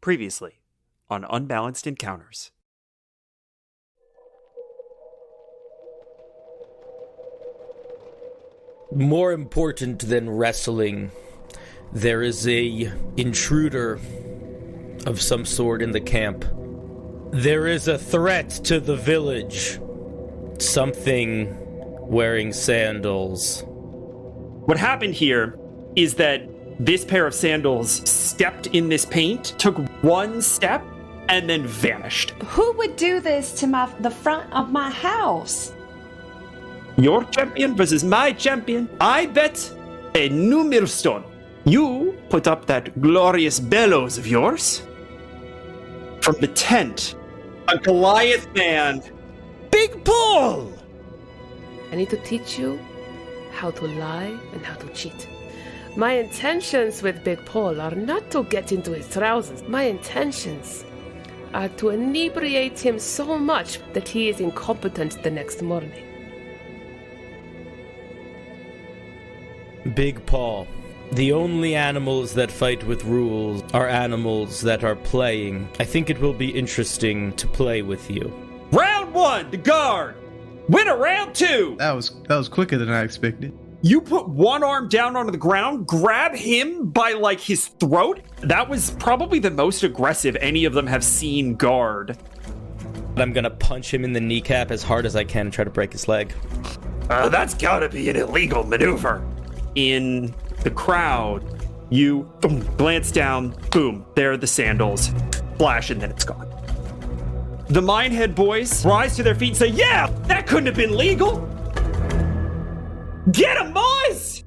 Previously on Unbalanced Encounters. More important than wrestling, there is a intruder of some sort in the camp. There is a threat to the village. Something wearing sandals. What happened here is that this pair of sandals stepped in this paint, took one step, and then vanished. Who would do this to the front of my house? Your champion versus my champion. I bet a new millstone. You put up that glorious bellows of yours. From the tent, a Goliath man, Big Paul! I need to teach you how to lie and how to cheat. My intentions with Big Paul are not to get into his trousers. My intentions are to inebriate him so much that he is incompetent the next morning. Big Paul. The only animals that fight with rules are animals that are playing. I think it will be interesting to play with you. Round one, the guard. Winner round two. That was quicker than I expected. You put one arm down onto the ground, grab him by, his throat. That was probably the most aggressive any of them have seen guard. I'm gonna punch him in the kneecap as hard as I can and try to break his leg. That's gotta be an illegal maneuver. In the crowd, you glance down, boom, there are the sandals. Flash, and then it's gone. The Minehead boys rise to their feet and say, yeah, that couldn't have been legal. Get him, boys!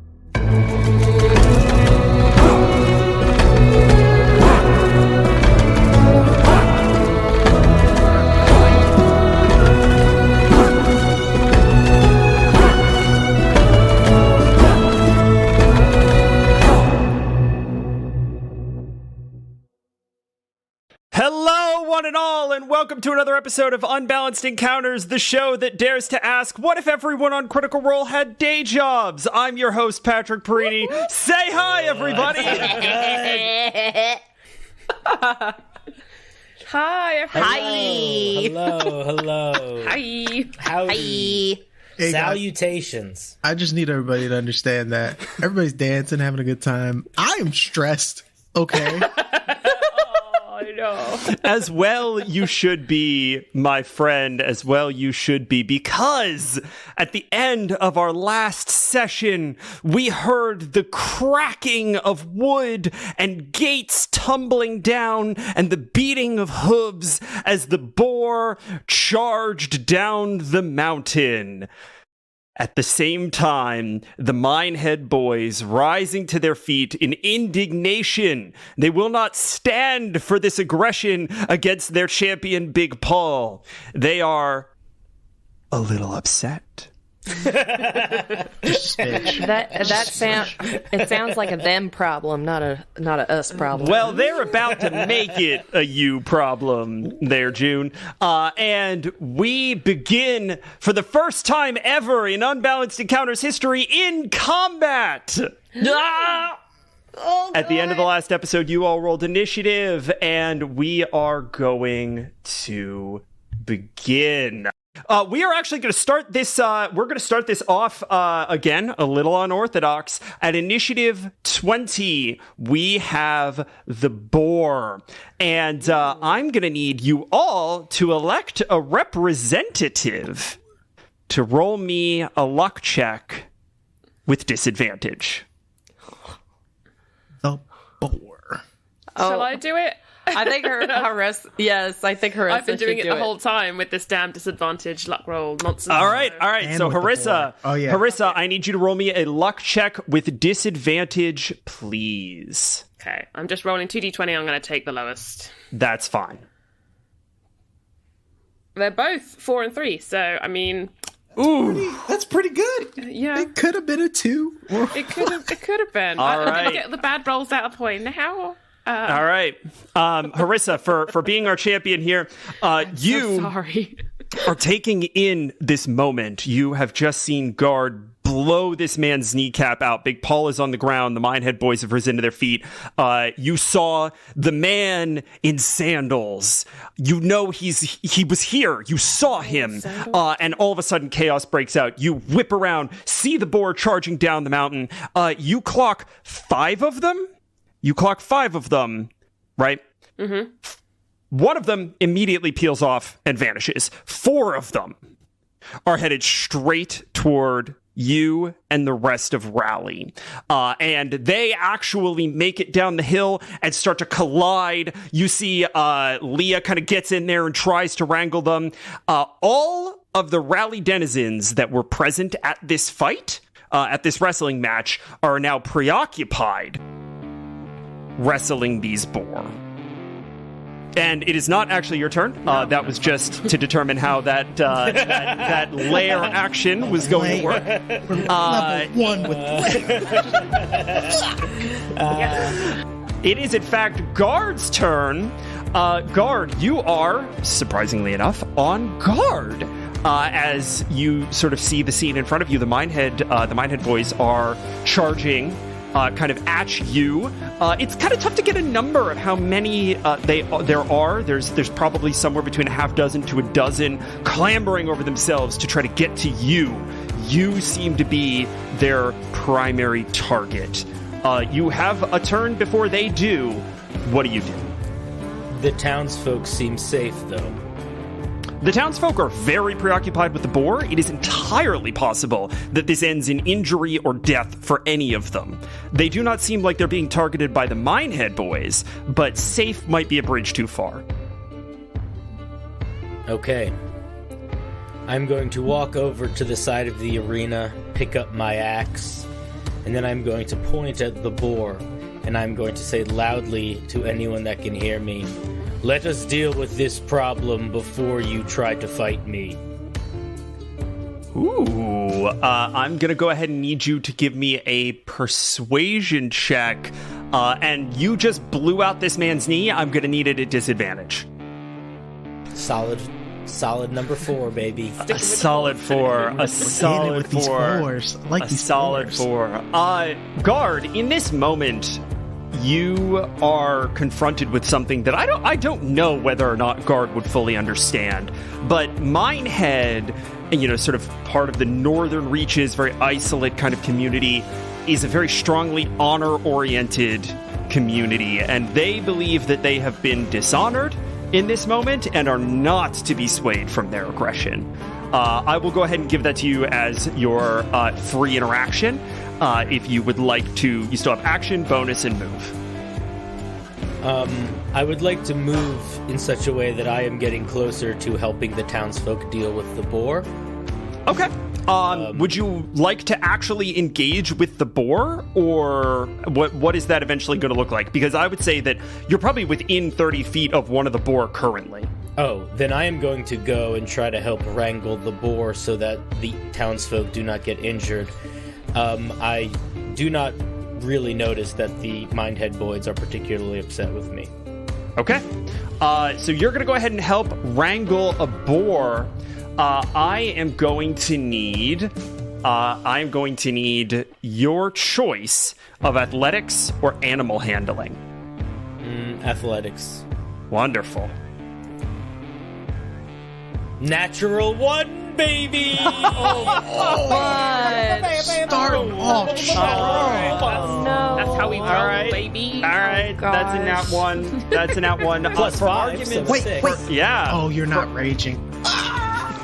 Hello, one and all, and welcome to another episode of Unbalanced Encounters, the show that dares to ask, what if everyone on Critical Role had day jobs? I'm your host, Patrick Perini. Say hi, everybody! Hi, Hello. Hi. Howdy. Hey, Salutations. I just need everybody to understand that everybody's dancing, having a good time. I am stressed, okay? I know. As well you should be, my friend, as well you should be, because at the end of our last session, we heard the cracking of wood and gates tumbling down and the beating of hooves as the boar charged down the mountain. At the same time, the Minehead boys rising to their feet in indignation. They will not stand for this aggression against their champion, Big Paul. They are a little upset. It sounds like a them problem, not a us problem. Well, they're about to make it a you problem there, June. And we begin for the first time ever in Unbalanced Encounters history in combat. At the end of the last episode, you all rolled initiative, and we are going to begin. We are actually going to start this. We're going to start this off again, a little unorthodox. At initiative 20, we have the boar, and I'm going to need you all to elect a representative to roll me a luck check with disadvantage. The boar. Shall I do it? I think Harissa. Yes, I think Harissa. I've been doing it the whole time with this damn disadvantage luck roll nonsense. All right. And So with the Harissa, boar. Oh, yeah. Harissa, I need you to roll me a luck check with disadvantage, please. Okay, I'm just rolling 2d20. I'm going to take the lowest. That's fine. They're both 4 and 3, so I mean, Ooh. That's pretty good. yeah, It could have been a 2. it could have been. All I'm right. going to get the bad rolls out of the way now. All right. Harissa, for being our champion here, you So sorry. are taking in this moment. You have just seen Guard blow this man's kneecap out. Big Paul is on the ground. The Minehead boys have risen to their feet. You saw the man in sandals. You know he was here. You saw him. And all of a sudden, chaos breaks out. You whip around, see the boar charging down the mountain. You clock 5 of them. Right? Mm-hmm. One of them immediately peels off and vanishes. 4 of them are headed straight toward you and the rest of Rally. And they actually make it down the hill and start to collide. You see Leah kind of gets in there and tries to wrangle them. All of the Rally denizens that were present at this fight, at this wrestling match, are now preoccupied wrestling these boar. And it is not actually your turn. That was just to determine how that lair action was going to work. Level 1 with It is, in fact, Guard's turn. Guard, you are, surprisingly enough, on guard. As you sort of see the scene in front of you, the Minehead boys are charging kind of at you. It's kind of tough to get a number of how many there are. There's probably somewhere between a half dozen to a dozen clambering over themselves to try to get to you. You seem to be their primary target. You have a turn before they do. What do you do? The townsfolk seem safe, though. The townsfolk are very preoccupied with the boar. It is entirely possible that this ends in injury or death for any of them. They do not seem like they're being targeted by the Minehead boys, but safe might be a bridge too far. Okay. I'm going to walk over to the side of the arena, pick up my axe, and then I'm going to point at the boar, and I'm going to say loudly to anyone that can hear me, "Let us deal with this problem before you try to fight me." Ooh, I'm going to go ahead and need you to give me a persuasion check. And you just blew out this man's knee. I'm going to need it at disadvantage. Solid number 4, baby. A solid 4. A solid 4. I like these solid 4. Guard, in this moment, you are confronted with something that I don't know whether or not Guard would fully understand. But Minehead, sort of part of the northern reaches, very isolate kind of community, is a very strongly honor-oriented community. And they believe that they have been dishonored in this moment and are not to be swayed from their aggression. I will go ahead and give that to you as your free interaction. If you would like to, you still have action, bonus, and move. I would like to move in such a way that I am getting closer to helping the townsfolk deal with the boar. Okay. Would you like to actually engage with the boar, or what is that eventually going to look like? Because I would say that you're probably within 30 feet of one of the boar currently. Oh, then I am going to go and try to help wrangle the boar so that the townsfolk do not get injured. I do not really notice that the Minehead boys are particularly upset with me. Okay. So you're going to go ahead and help wrangle a boar. I am going to need your choice of athletics or animal handling. Athletics. Wonderful. Natural 1, baby! Start off strong. No. That's how we roll, All right. baby. All right. That's a nat 1. That's a nat 1. Plus for 5, argument's so Wait, 6. wait. Yeah. Oh, you're not raging.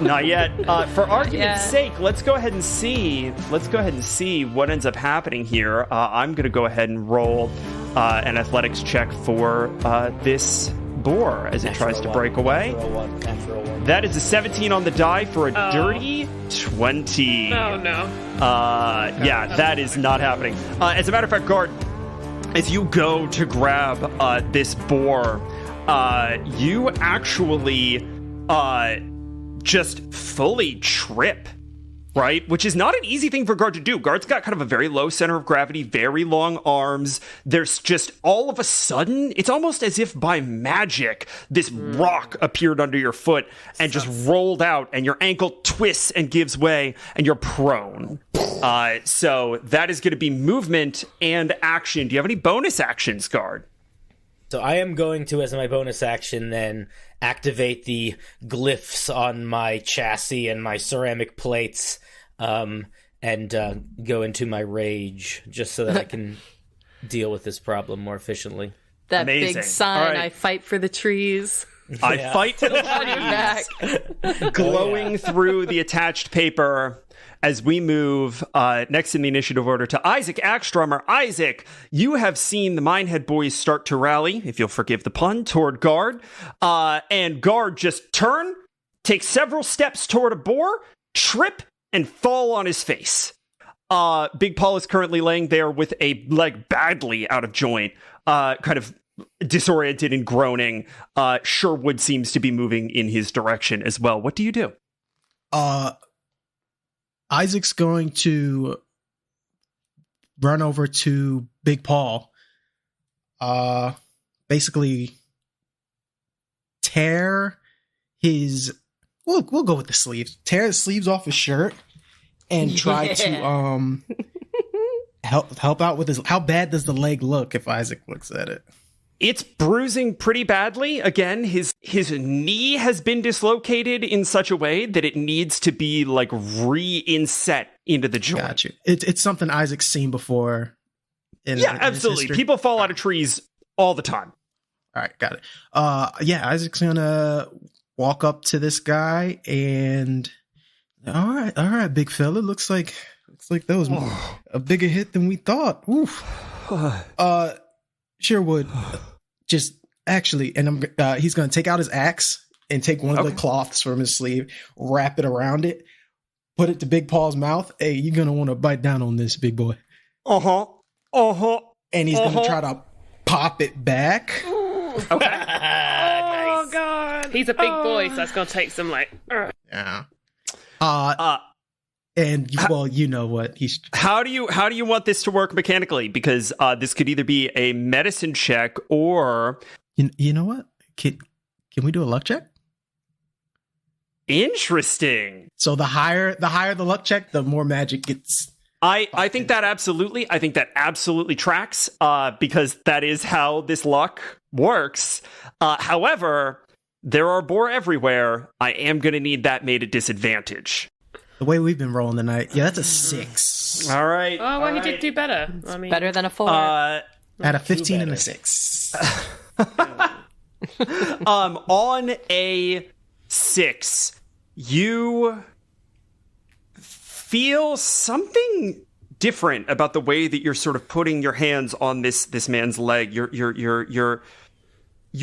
Not yet. For argument's yet. sake, let's go ahead and see what ends up happening here. I'm going to go ahead and roll an athletics check for this boar as it tries to break away. Natural 1. That is a 17 on the die for a dirty 20. Oh, no. Yeah, that is not happening. As a matter of fact, Guard, as you go to grab this boar, you actually just fully trip right? Which is not an easy thing for Guard to do. Guard's got kind of a very low center of gravity, very long arms. There's just all of a sudden, it's almost as if by magic, this rock appeared under your foot and just rolled out, and your ankle twists and gives way, and you're prone. So that is going to be movement and action. Do you have any bonus actions, Guard? So I am going to, as my bonus action, then activate the glyphs on my chassis and my ceramic plates, and go into my rage, just so that I can deal with this problem more efficiently. That Amazing. big sign, All right. I fight for the trees. I fight to the On your back. trees, glowing through the attached paper as we move next in the initiative order to Isaac Axstromer. Isaac, you have seen the Minehead boys start to rally, if you'll forgive the pun, toward Guard. And Guard just turn, take several steps toward a boar, trip, and fall on his face. Big Paul is currently laying there with a leg badly out of joint, kind of disoriented and groaning. Sherwood seems to be moving in his direction as well. What do you do? Isaac's going to run over to Big Paul, basically tear his, we'll go with the sleeves, tear his sleeves off his shirt and try to help out with his, how bad does the leg look if Isaac looks at it? It's bruising pretty badly. Again, his knee has been dislocated in such a way that it needs to be like re-inset into the joint. Got you. It's something Isaac's seen before. In Absolutely. history. People fall out of trees all the time. All right, got it. Isaac's gonna walk up to this guy and all right, big fella. Looks like that was a bigger hit than we thought. Oof. Sherwood, just actually, and he's gonna take out his axe and take one of the cloths from his sleeve, wrap it around it, put it to Big Paul's mouth. Hey, you're gonna want to bite down on this, big boy. And he's gonna try to pop it back. Okay. Oh, God. He's a big boy, so that's going to take some, Yeah. And well, you know what? How do you want this to work mechanically? Because this could either be a medicine check or You know what? Can we do a luck check? interesting. So the higher the luck check, the more magic gets. I think that absolutely tracks, because that is how this luck works. However, there are boar everywhere. I am going to need that made a disadvantage. The way we've been rolling tonight, yeah, that's a 6. All right. Oh, well, he did do better. I mean, Better than a 4. At a 15 and a 6. On a 6, you feel something different about the way that you're sort of putting your hands on this man's leg. You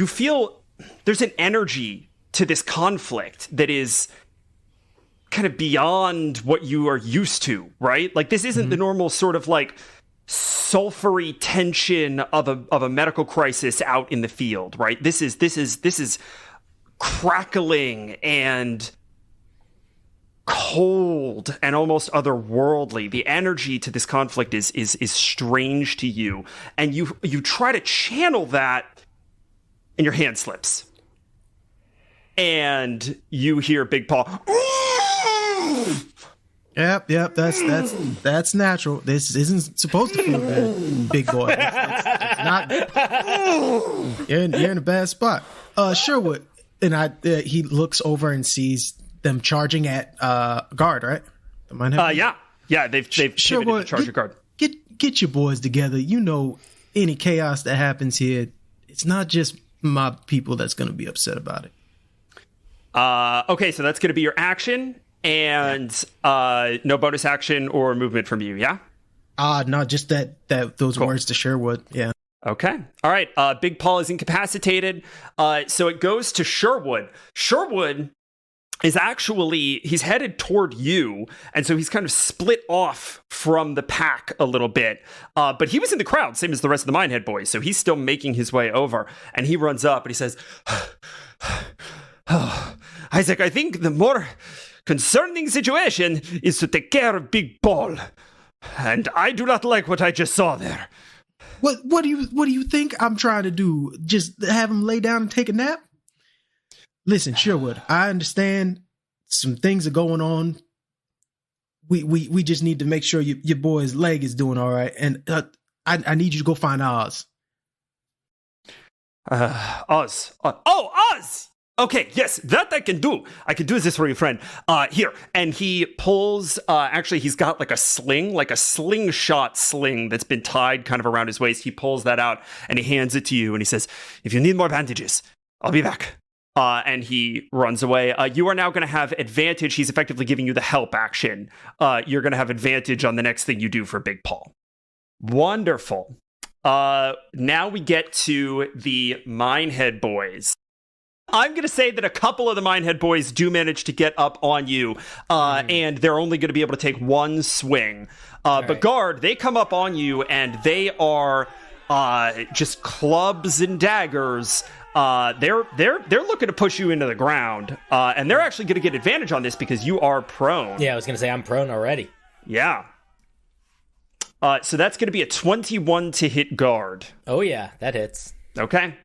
feel there's an energy to this conflict that is kind of beyond what you are used to, right? Like, this isn't the normal sort of like sulfury tension of a medical crisis out in the field, right? This is crackling and cold and almost otherworldly. The energy to this conflict is strange to you, and you try to channel that, and your hand slips, and you hear Big Paul. Yep. That's natural. This isn't supposed to feel bad, big boy. It's not. You're in a bad spot. Sherwood, and he looks over and sees them charging at Guard, right? The Minehead? Yeah. They've Sherwood, to charge your Guard. Get your boys together. You know, any chaos that happens here, it's not just my people that's going to be upset about it. Okay, so that's going to be your action. And no bonus action or movement from you, yeah? No, just those words to Sherwood, yeah. Okay. All right. Big Paul is incapacitated. So it goes to Sherwood. Sherwood is actually, he's headed toward you. And so he's kind of split off from the pack a little bit. But he was in the crowd, same as the rest of the Minehead boys. So he's still making his way over. And he runs up and he says, Isaac, I think the more concerning situation is to take care of Big Paul. And I do not like what I just saw there. What do you think I'm trying to do? Just have him lay down and take a nap? Listen, Sherwood, I understand some things are going on. We just need to make sure your boy's leg is doing all right, and I need you to go find Oz. Oz. Oz! Okay, yes, that I can do. I can do this for your friend. Here. And he pulls, actually, he's got like a sling, like a slingshot sling that's been tied kind of around his waist. He pulls that out and he hands it to you and he says, if you need more bandages, I'll be back. And he runs away. You are now going to have advantage. He's effectively giving you the help action. You're going to have advantage on the next thing you do for Big Paul. Wonderful. Now we get to the Minehead boys. I'm going to say that a couple of the Minehead boys do manage to get up on you, and they're only going to be able to take one swing. But guard, they come up on you, and they are just clubs and daggers. They're looking to push you into the ground, and they're actually going to get advantage on this because you are prone. Yeah, I was going to say I'm prone already. Yeah. So that's going to be a 21 to hit guard. Oh yeah, that hits. Okay.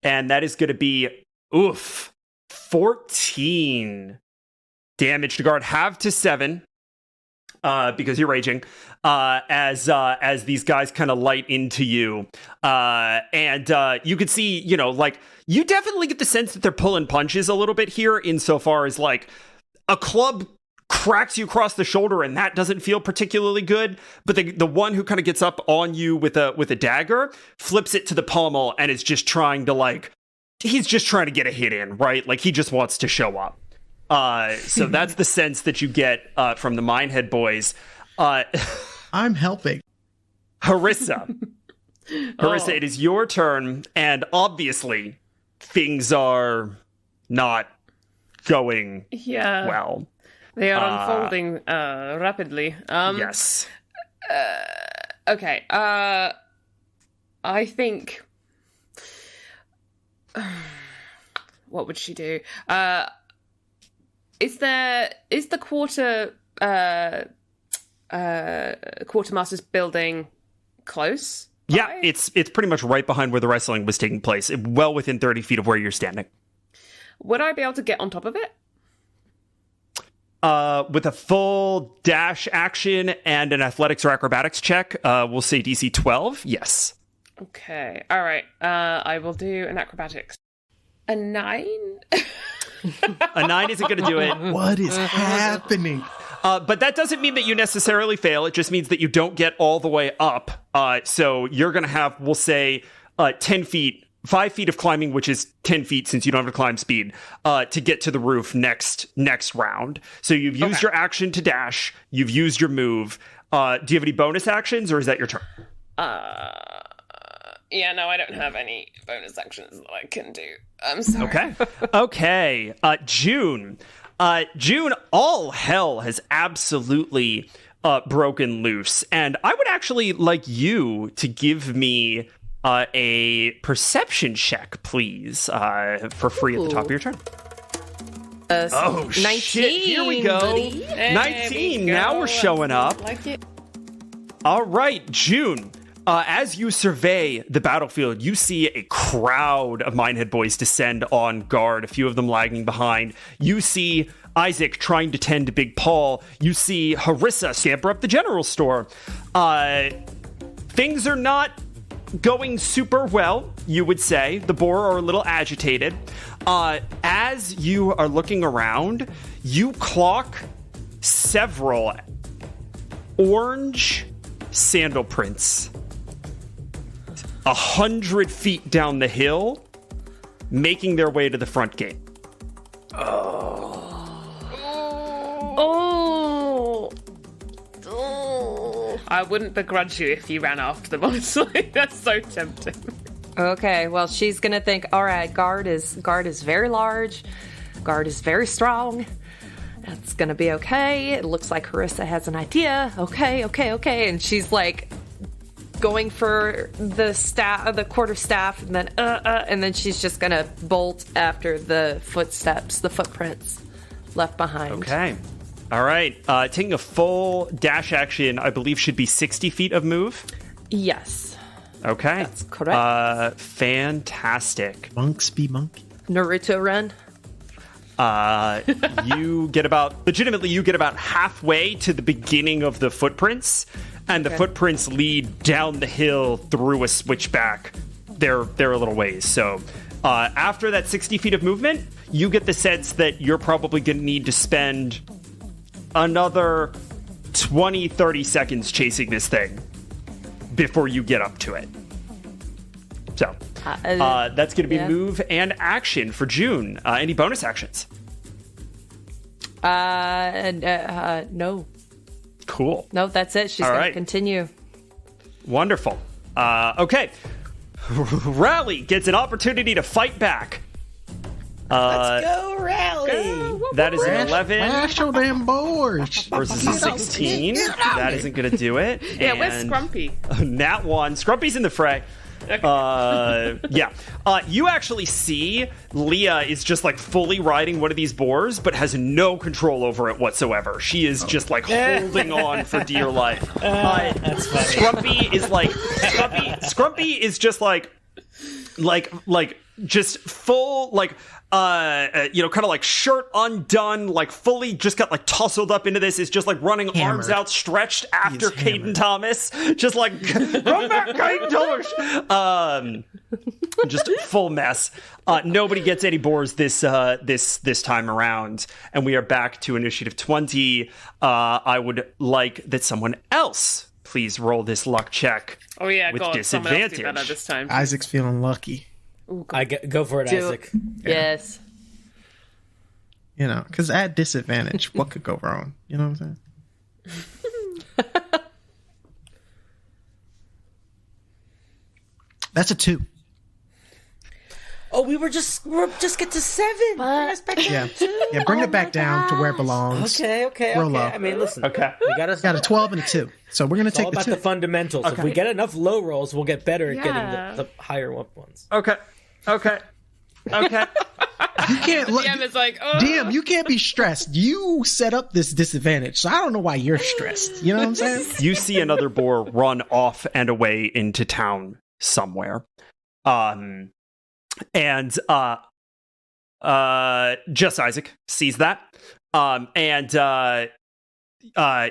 And that is going to be, 14 damage to guard. Half to 7, because you're raging, as these guys kind of light into you. And you could see, you definitely get the sense that they're pulling punches a little bit here, insofar as, like, a club cracks you across the shoulder and that doesn't feel particularly good, but the one who kind of gets up on you with a dagger flips it to the pommel and is just trying to he's just trying to get a hit in, right? Like he just wants to show up. So that's the sense that you get from the Minehead boys. I'm helping. Harissa, it is your turn, and obviously things are not going well. They are unfolding rapidly. Yes. Okay. I think... what would she do? Is the quartermaster's building close? Yeah, it's pretty much right behind where the wrestling was taking place, well within 30 feet of where you're standing. Would I be able to get on top of it? With a full dash action and an athletics or acrobatics check, we'll say DC 12. Yes. Okay. All right. I will do an acrobatics. A 9? A 9 isn't going to do it. What is happening? But that doesn't mean that you necessarily fail. It just means that you don't get all the way up. So you're going to have, we'll say, 10 feet. 5 feet of climbing, which is 10 feet since you don't have a climb speed, to get to the roof next round. So you've used your action to dash. You've used your move. Do you have any bonus actions, or is that your turn? Yeah, no, I don't have any bonus actions that I can do. I'm sorry. Okay. June. June, all hell has absolutely broken loose. And I would actually like you to give me a perception check, please, for free at the top of your turn. 19. Shit, here we go. 19, now we're showing up. Like it. All right, June. As you survey the battlefield, you see a crowd of Minehead boys descend on guard, a few of them lagging behind. You see Isaac trying to tend to Big Paul. You see Harissa scamper up the general store. Things are not going super well, you would say. The boar are a little agitated. As you are looking around, you clock several orange sandal prints 100 feet down the hill, making their way to the front gate. I wouldn't begrudge you if you ran after them, honestly. That's so tempting. Okay, well, she's gonna think, all right, guard is very large, guard is very strong. That's gonna be okay. It looks like Harissa has an idea. Okay. And she's like going for the quarterstaff, and then she's just gonna bolt after the footsteps, the footprints. left behind. Okay. All right. Taking a full dash action, I believe, should be 60 feet of move. Yes. Okay. That's correct. Fantastic. Monks be monkey. Naruto run. You get about halfway to the beginning of the footprints, and the footprints lead down the hill through a switchback. They're a little ways. So after that 60 feet of movement, you get the sense that you're probably going to need to spend another 20, 30 seconds chasing this thing before you get up to it. So that's going to be move and action for June. Any bonus actions? No. Cool. No, that's it. She's going to continue. Wonderful. Okay. Rally gets an opportunity to fight back. Let's go, Rally! That is an 11 Smash your damn boars. versus a 16. That isn't going to do it. Yeah, where's Scrumpy? Nat 1. Scrumpy's in the fray. You actually see Leah is just like fully riding one of these boars, but has no control over it whatsoever. She is just like holding on for dear life. That's funny. Scrumpy is just like just full kind of like shirt undone, like fully just got like tussled up into this, is just like running arms outstretched after Caden Thomas, just like run back, Caden Thomas. Just full mess. Nobody gets any boars this time around, and we are back to initiative 20. I would like that someone else please roll this luck check. Oh yeah, with God, disadvantage. someone else do that this time. Isaac's feeling lucky. Ooh, Go for it, Isaac. Yes. You know, because at disadvantage, what could go wrong? You know what I'm saying? That's a 2. Oh, we're just get to 7. Yeah, bring it back down to where it belongs. Okay. Real low. I mean, listen. Okay. We got Got a 12 and a 2, so we're gonna It's all take the about 2. the fundamentals. If we get enough low rolls, we'll get better at getting the higher ones. Okay. You can't look. DM is like, oh. DM, you can't be stressed. You set up this disadvantage, so I don't know why you're stressed. You know what I'm saying? You see another boar run off and away into town somewhere. Just Isaac sees that.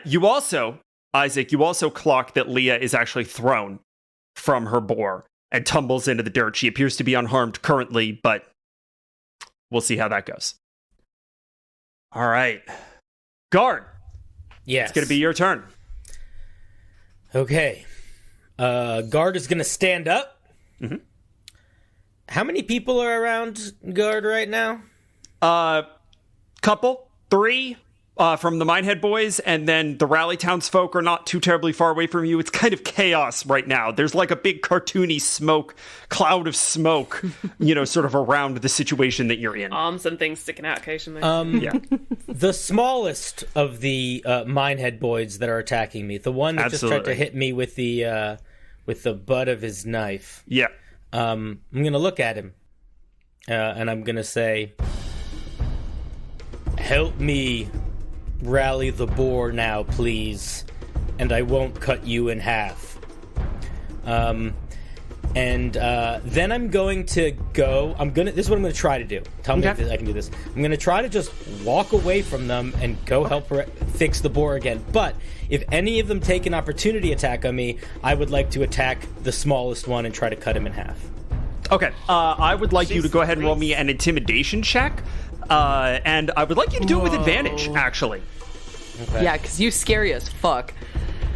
You also, Isaac, clock that Leah is actually thrown from her boar and tumbles into the dirt. She appears to be unharmed currently, but we'll see how that goes. All right. Guard. Yes. It's going to be your turn. Okay. Guard is going to stand up. Mm-hmm. How many people are around Guard right now? Couple. 3 from the Minehead boys, and then the Rally townsfolk are not too terribly far away from you. It's kind of chaos right now. There's like a big cartoony cloud of smoke, sort of around the situation that you're in. Arms and things sticking out occasionally. Yeah. The smallest of the Minehead boys that are attacking me, the one that just tried to hit me with the butt of his knife. Yeah. I'm going to look at him, and I'm going to say, help me rally the boar now, please, and I won't cut you in half. Then I'm going to go, this is what I'm going to try to do. Tell me if I can do this. I'm going to try to just walk away from them and go help fix the boar again. But if any of them take an opportunity attack on me, I would like to attack the smallest one and try to cut him in half. Okay. I would like you to go ahead and roll me an intimidation check. And I would like you to do it with advantage, actually. Okay. Yeah, because you scary as fuck.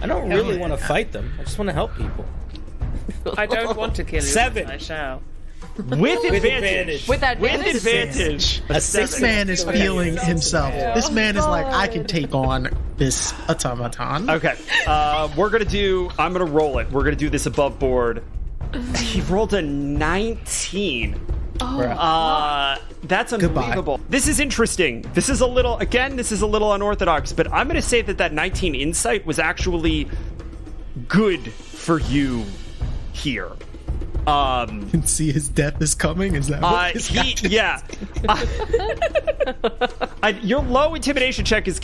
I don't really want to fight them. I just want to help people. I don't want to kill you. 7. I shall. With advantage. With advantage. With advantage. This man is feeling himself. This man is like, I can take on this automaton. Okay. I'm going to roll it. We're going to do this above board. He rolled a 19. That's unbelievable. Goodbye. This is interesting. This is a little unorthodox, but I'm going to say that 19 insight was actually good for you here. Can see his death is coming. Is that what this guy your low intimidation check is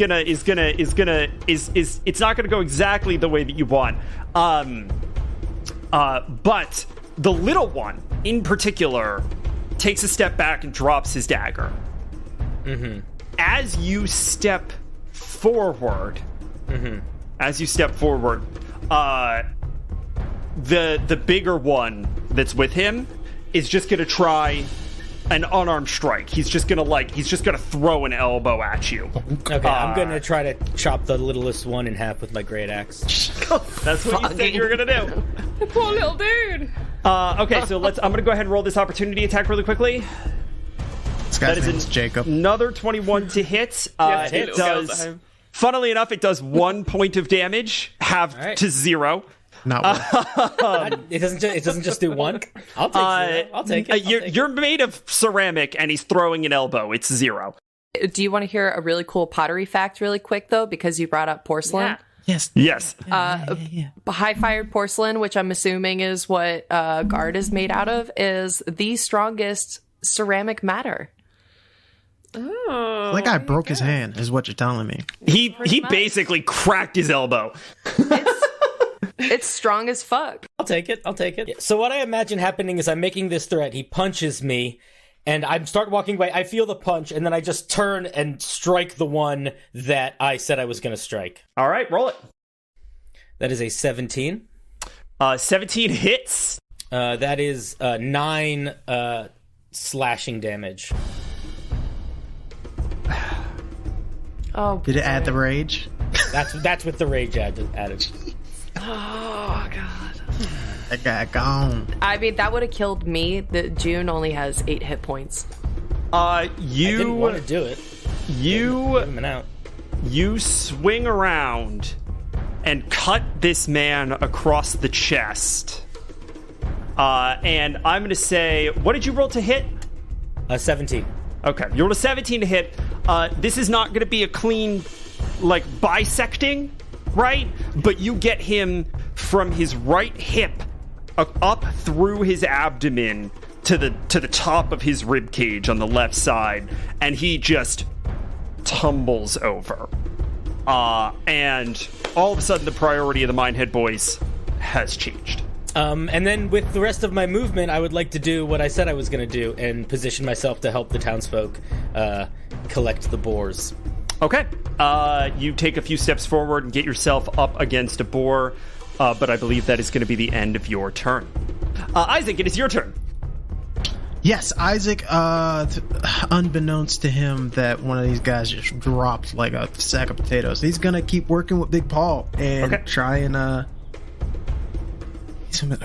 it's not gonna go exactly the way that you want. But the little one in particular takes a step back and drops his dagger. Mm-hmm. As you step forward, the bigger one that's with him is just gonna try an unarmed strike. He's just gonna throw an elbow at you. Okay, I'm gonna try to chop the littlest one in half with my great axe. That's what you said you were gonna do. Poor little dude. Okay, so I'm gonna go ahead and roll this opportunity attack really quickly. This guy's name is Jacob. Another 21 to hit. It does. Funnily enough, it does 1 point of damage, halved to 0. Not one. It doesn't just do one. I'll take it. You're made of ceramic, and he's throwing an elbow. It's 0. Do you want to hear a really cool pottery fact really quick, though, because you brought up porcelain? Yeah. Yes. High-fired porcelain, which I'm assuming is what Guard is made out of, is the strongest ceramic matter. Oh, That guy broke his hand, is what you're telling me. He basically cracked his elbow. It's strong as fuck. I'll take it. Yeah. So what I imagine happening is I'm making this threat. He punches me, and I start walking away. I feel the punch, and then I just turn and strike the one that I said I was going to strike. All right, roll it. That is a 17. 17 hits. That is 9 slashing damage. Oh, Did it add the rage? That's with the rage added. Oh, God. That guy gone. I mean, that would have killed me. June only has 8 hit points. I didn't want to do it. You Give him an out. You swing around and cut this man across the chest. And I'm going to say, what did you roll to hit? 17. Okay, you rolled a 17 to hit. This is not going to be a clean, bisecting, right? But you get him from his right hip up through his abdomen to the top of his rib cage on the left side, and he just tumbles over. And all of a sudden, the priority of the Minehead boys has changed. And then with the rest of my movement, I would like to do what I said I was going to do and position myself to help the townsfolk collect the boars. Okay. You take a few steps forward and get yourself up against a boar, but I believe that is going to be the end of your turn. Isaac, it is your turn. Yes, Isaac, unbeknownst to him that one of these guys just dropped like a sack of potatoes. He's going to keep working with Big Paul and try and...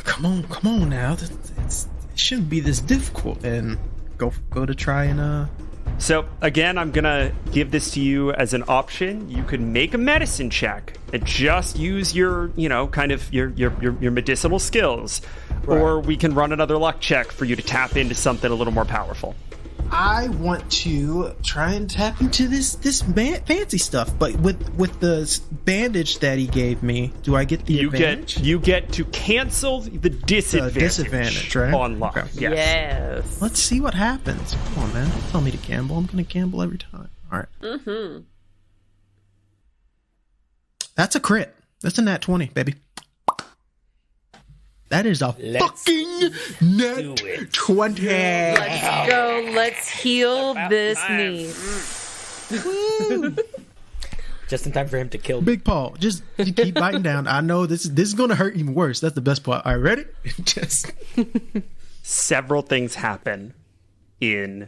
Come on now. It shouldn't be this difficult. And go to try and... So, again, I'm going to give this to you as an option. You could make a medicine check and just use your, kind of your medicinal skills. Right. Or we can run another luck check for you to tap into something a little more powerful. I want to try and tap into this fancy stuff, but with the bandage that he gave me, do I get the advantage? You get to cancel the disadvantage right? on luck. Okay. Yes. Let's see what happens. Come on, man. Don't tell me to gamble. I'm going to gamble every time. All right. Mm-hmm. That's a crit. That's a nat 20, baby. That is a fucking net 20. Let's go. Let's heal this knee. Just in time for him to kill me. Big Paul, just keep biting down. I know this is going to hurt even worse. That's the best part. All right, ready? Just several things happen in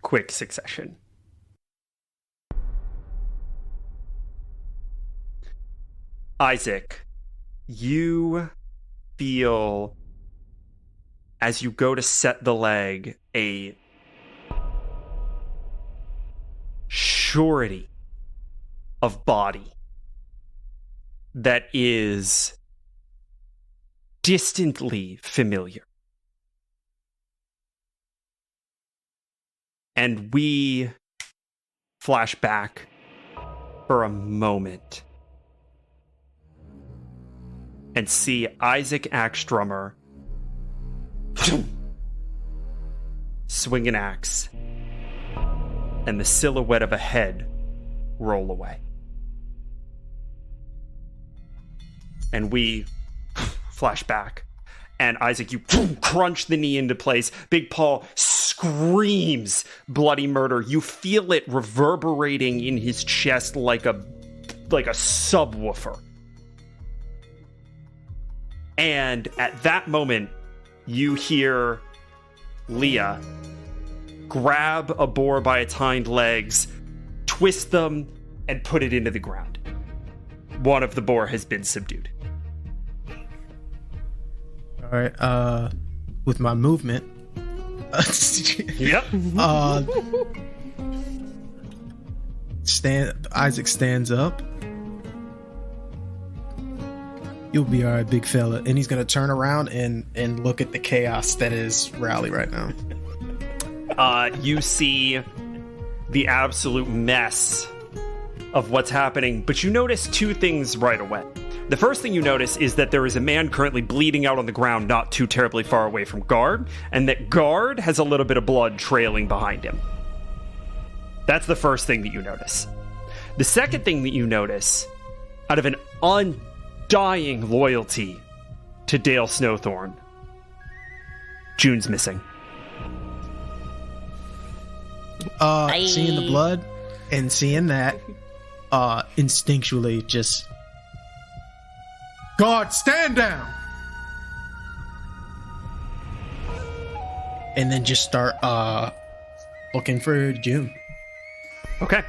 quick succession. Isaac, you feel, as you go to set the leg, a surety of body that is distantly familiar. And we flash back for a moment and see Isaac Axtrummer swing an axe, and the silhouette of a head roll away. And we flash back. And Isaac, you crunch the knee into place. Big Paul screams bloody murder. You feel it reverberating in his chest like a subwoofer. And at that moment, you hear Leah grab a boar by its hind legs, twist them, and put it into the ground. One of the boar has been subdued. All right, with my movement. Yep. Isaac stands up. You'll be all right, big fella. And he's going to turn around and look at the chaos that is Rally right now. You see the absolute mess of what's happening, but you notice two things right away. The first thing you notice is that there is a man currently bleeding out on the ground not too terribly far away from Guard, and that Guard has a little bit of blood trailing behind him. That's the first thing that you notice. The second thing that you notice, out of an undying loyalty to Dale Snowthorn, June's missing. Seeing the blood and seeing that, instinctually just... Guard, stand down! And then just start looking for June. Okay.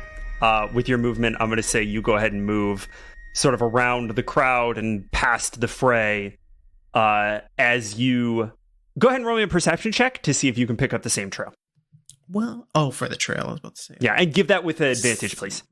With your movement, I'm going to say you go ahead and move sort of around the crowd and past the fray as you... Go ahead and roll me a perception check to see if you can pick up the same trail. Well, for the trail, I was about to say. Yeah, and give that with an advantage, please.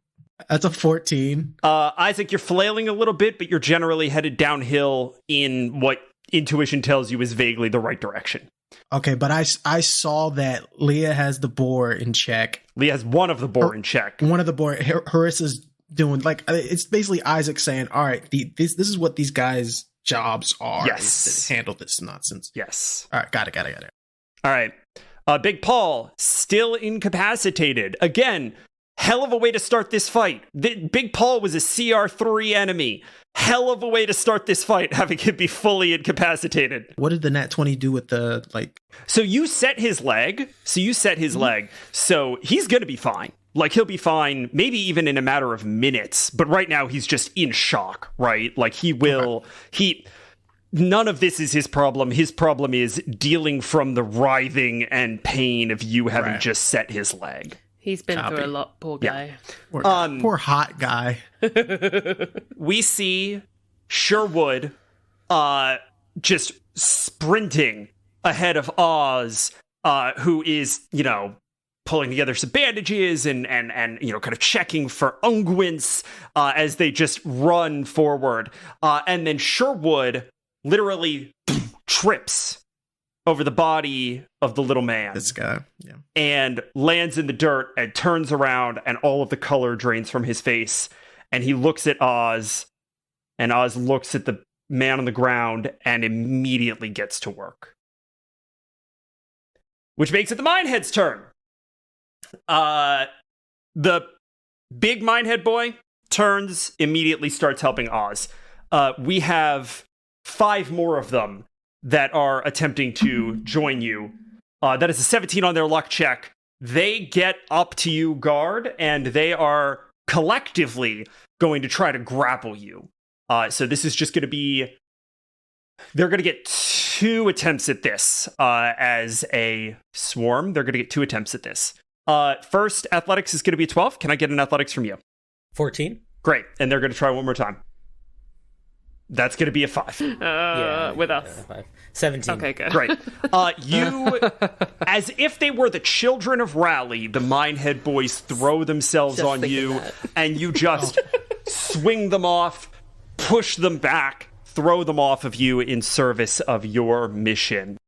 That's a 14. Isaac, you're flailing a little bit, but you're generally headed downhill in what intuition tells you is vaguely the right direction. Okay, but I saw that Leah has the boar in check. Leah has one of the boar in check. One of the boar. Harissa's doing, like, it's basically Isaac saying, all right, this is what these guys' jobs are. Yes. Is to handle this nonsense. Yes. All right, got it. All right. Big Paul, still incapacitated. Again, hell of a way to start this fight. Big Paul was a CR3 enemy. Hell of a way to start this fight, having him be fully incapacitated. What did the Nat 20 do with the, like... So you set his leg. So he's going to be fine. Like, he'll be fine, maybe even in a matter of minutes. But right now, he's just in shock, right? Like, he will... None of this is his problem. His problem is dealing from the writhing and pain of you having just set his leg. He's been through a lot, poor guy. Poor hot guy. We see Sherwood just sprinting ahead of Oz, who is, pulling together some bandages and kind of checking for unguents as they just run forward. And then Sherwood literally trips over the body of the little man. This guy, yeah. And lands in the dirt and turns around and all of the color drains from his face. And he looks at Oz, and Oz looks at the man on the ground and immediately gets to work. Which makes it the Minehead's turn. The big Minehead boy turns, immediately starts helping Oz. We have 5 more of them that are attempting to join you. That is a 17 on their luck check. They get up to you, Guard, and they are collectively going to try to grapple you. So this is just going to be... They're going to get 2 attempts at this as a swarm. They're going to get 2 attempts at this. First, athletics is going to be a 12. Can I get an athletics from you? 14. Great. And they're going to try one more time. That's going to be a 5. With us. 17. Okay, good. Great. You, as if they were the children of Raleigh, the Minehead boys throw themselves Just on thinking you, that. and you just swing them off, push them back, throw them off of you in service of your mission.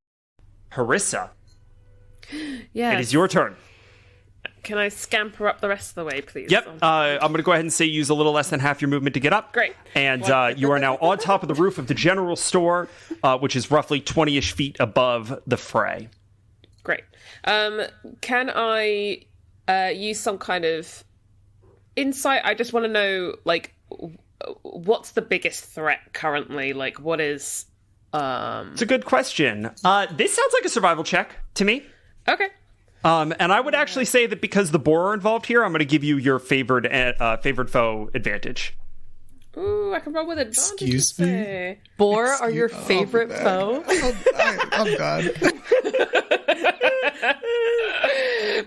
Harissa, Yes. it is your turn. Can I scamper up the rest of the way, please? Yep. I'm going to go ahead and say use a little less than half your movement to get up. Great. And you are now on top of the roof of the general store, which is roughly 20-ish feet above the fray. Great. Can I use some kind of insight? I just want to know, like, what's the biggest threat currently? Like, what is... It's a good question. This sounds like a survival check to me. Okay. And I would actually say that because the boar are involved here, I'm going to give you your favored foe advantage. Ooh, I can roll with advantage. Excuse me? Boar are your favorite foe? I'm done.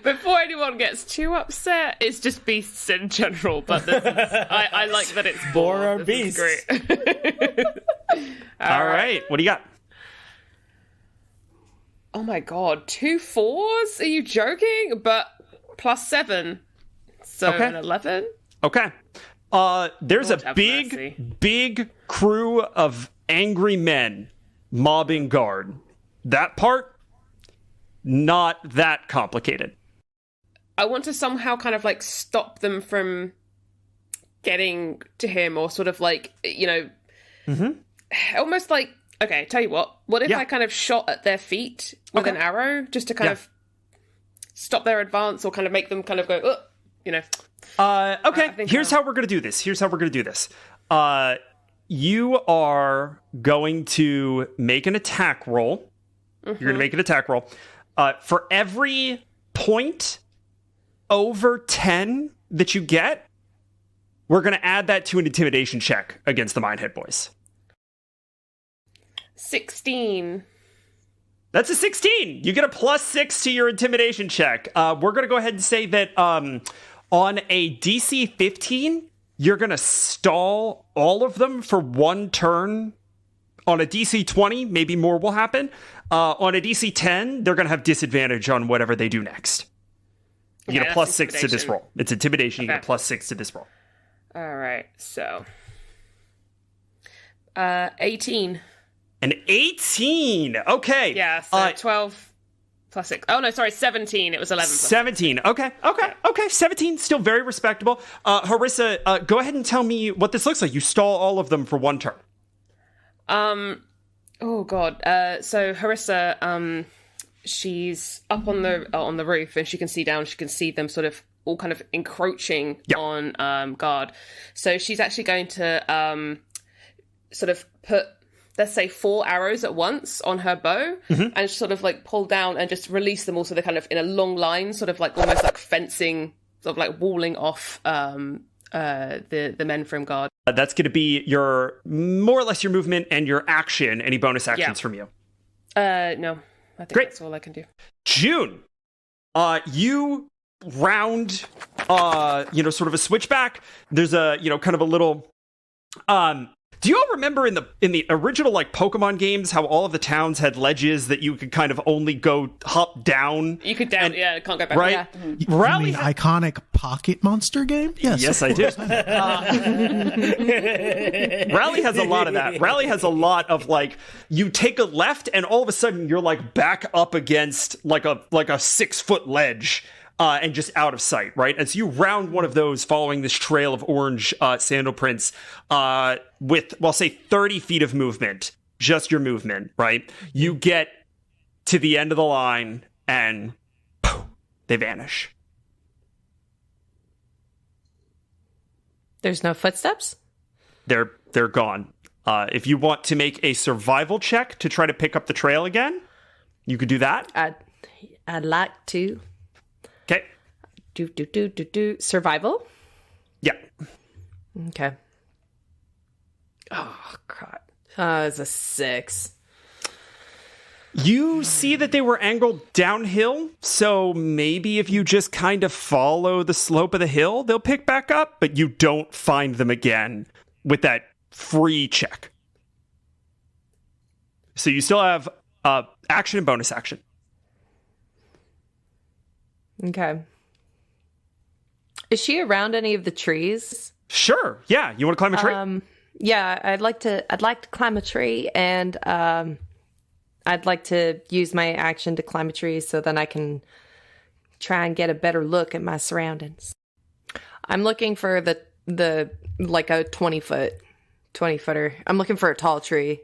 Before anyone gets too upset, it's just beasts in general, but I like that it's Boar boar. are This is beasts. great. All right. What do you got? Oh my god, 2 4s? Are you joking? But +7. So Okay. an 11? Okay. There's Lord a have big, mercy. big crew of angry men mobbing guard. That part, not that complicated. I want to somehow kind of like stop them from getting to him, or sort of like, you know, almost like, okay, tell you what if Yeah. I kind of shot at their feet with an arrow just to kind Yeah. of stop their advance, or kind of make them kind of go, ugh, you know. Okay, I think here's how we're going to do this. You are going to make an attack roll. You're going to make an attack roll. For every point over 10 that you get, we're going to add that to an intimidation check against the Minehead boys. 16. That's a 16. You get a +6 to your intimidation check. We're going to go ahead and say that on a DC 15, you're going to stall all of them for 1 turn. On a DC 20, maybe more will happen. On a DC 10, they're going to have disadvantage on whatever they do next. You get a that's +6 to this intimidation. roll. It's intimidation. You get Okay. a +6 to this roll. All right, so 18. An 18. Okay. Yeah, so 12 plus 6. Oh, no, sorry, 17. It was 11 plus 17. Okay. 17. Still very respectable. Harissa, go ahead and tell me what this looks like. You stall all of them for 1 turn. Oh god. So Harissa, she's up on the roof, and she can see down. She can see them sort of all kind of encroaching on guard. So she's actually going to sort of put, let's say, 4 arrows at once on her bow, and sort of like pull down and just release them all, so they're kind of in a long line, sort of like almost like fencing, sort of like walling off the men from guard. That's going to be your more or less your movement and your action. Any bonus actions from you? No, I think Great. that's all I can do. June, you round, sort of a switchback. There's a, kind of a little, do you all remember in the original like Pokemon games how all of the towns had ledges that you could kind of only go hop down? You could down, can't go back. Right? Yeah. You Rally mean iconic Pocket Monster game? Yes, I do. Rally has a lot of that. Rally has a lot of like, you take a left and all of a sudden you're like back up against like a 6-foot ledge. And just out of sight, right? And so you round one of those following this trail of orange sandal prints with, well, say 30 feet of movement, just your movement, right? You get to the end of the line and poof, they vanish. There's no footsteps? They're gone. If you want to make a survival check to try to pick up the trail again, you could do that. I'd like to. Okay. Survival? Yeah. Okay. Oh, crap. It's a 6. You see that they were angled downhill, so maybe if you just kind of follow the slope of the hill, they'll pick back up, but you don't find them again with that free check. So you still have action and bonus action. Okay. Is she around any of the trees? Sure. Yeah. You want to climb a tree? Yeah, I'd like to climb a tree, and I'd like to use my action to climb a tree so then I can try and get a better look at my surroundings. I'm looking for the like a 20-footer. I'm looking for a tall tree.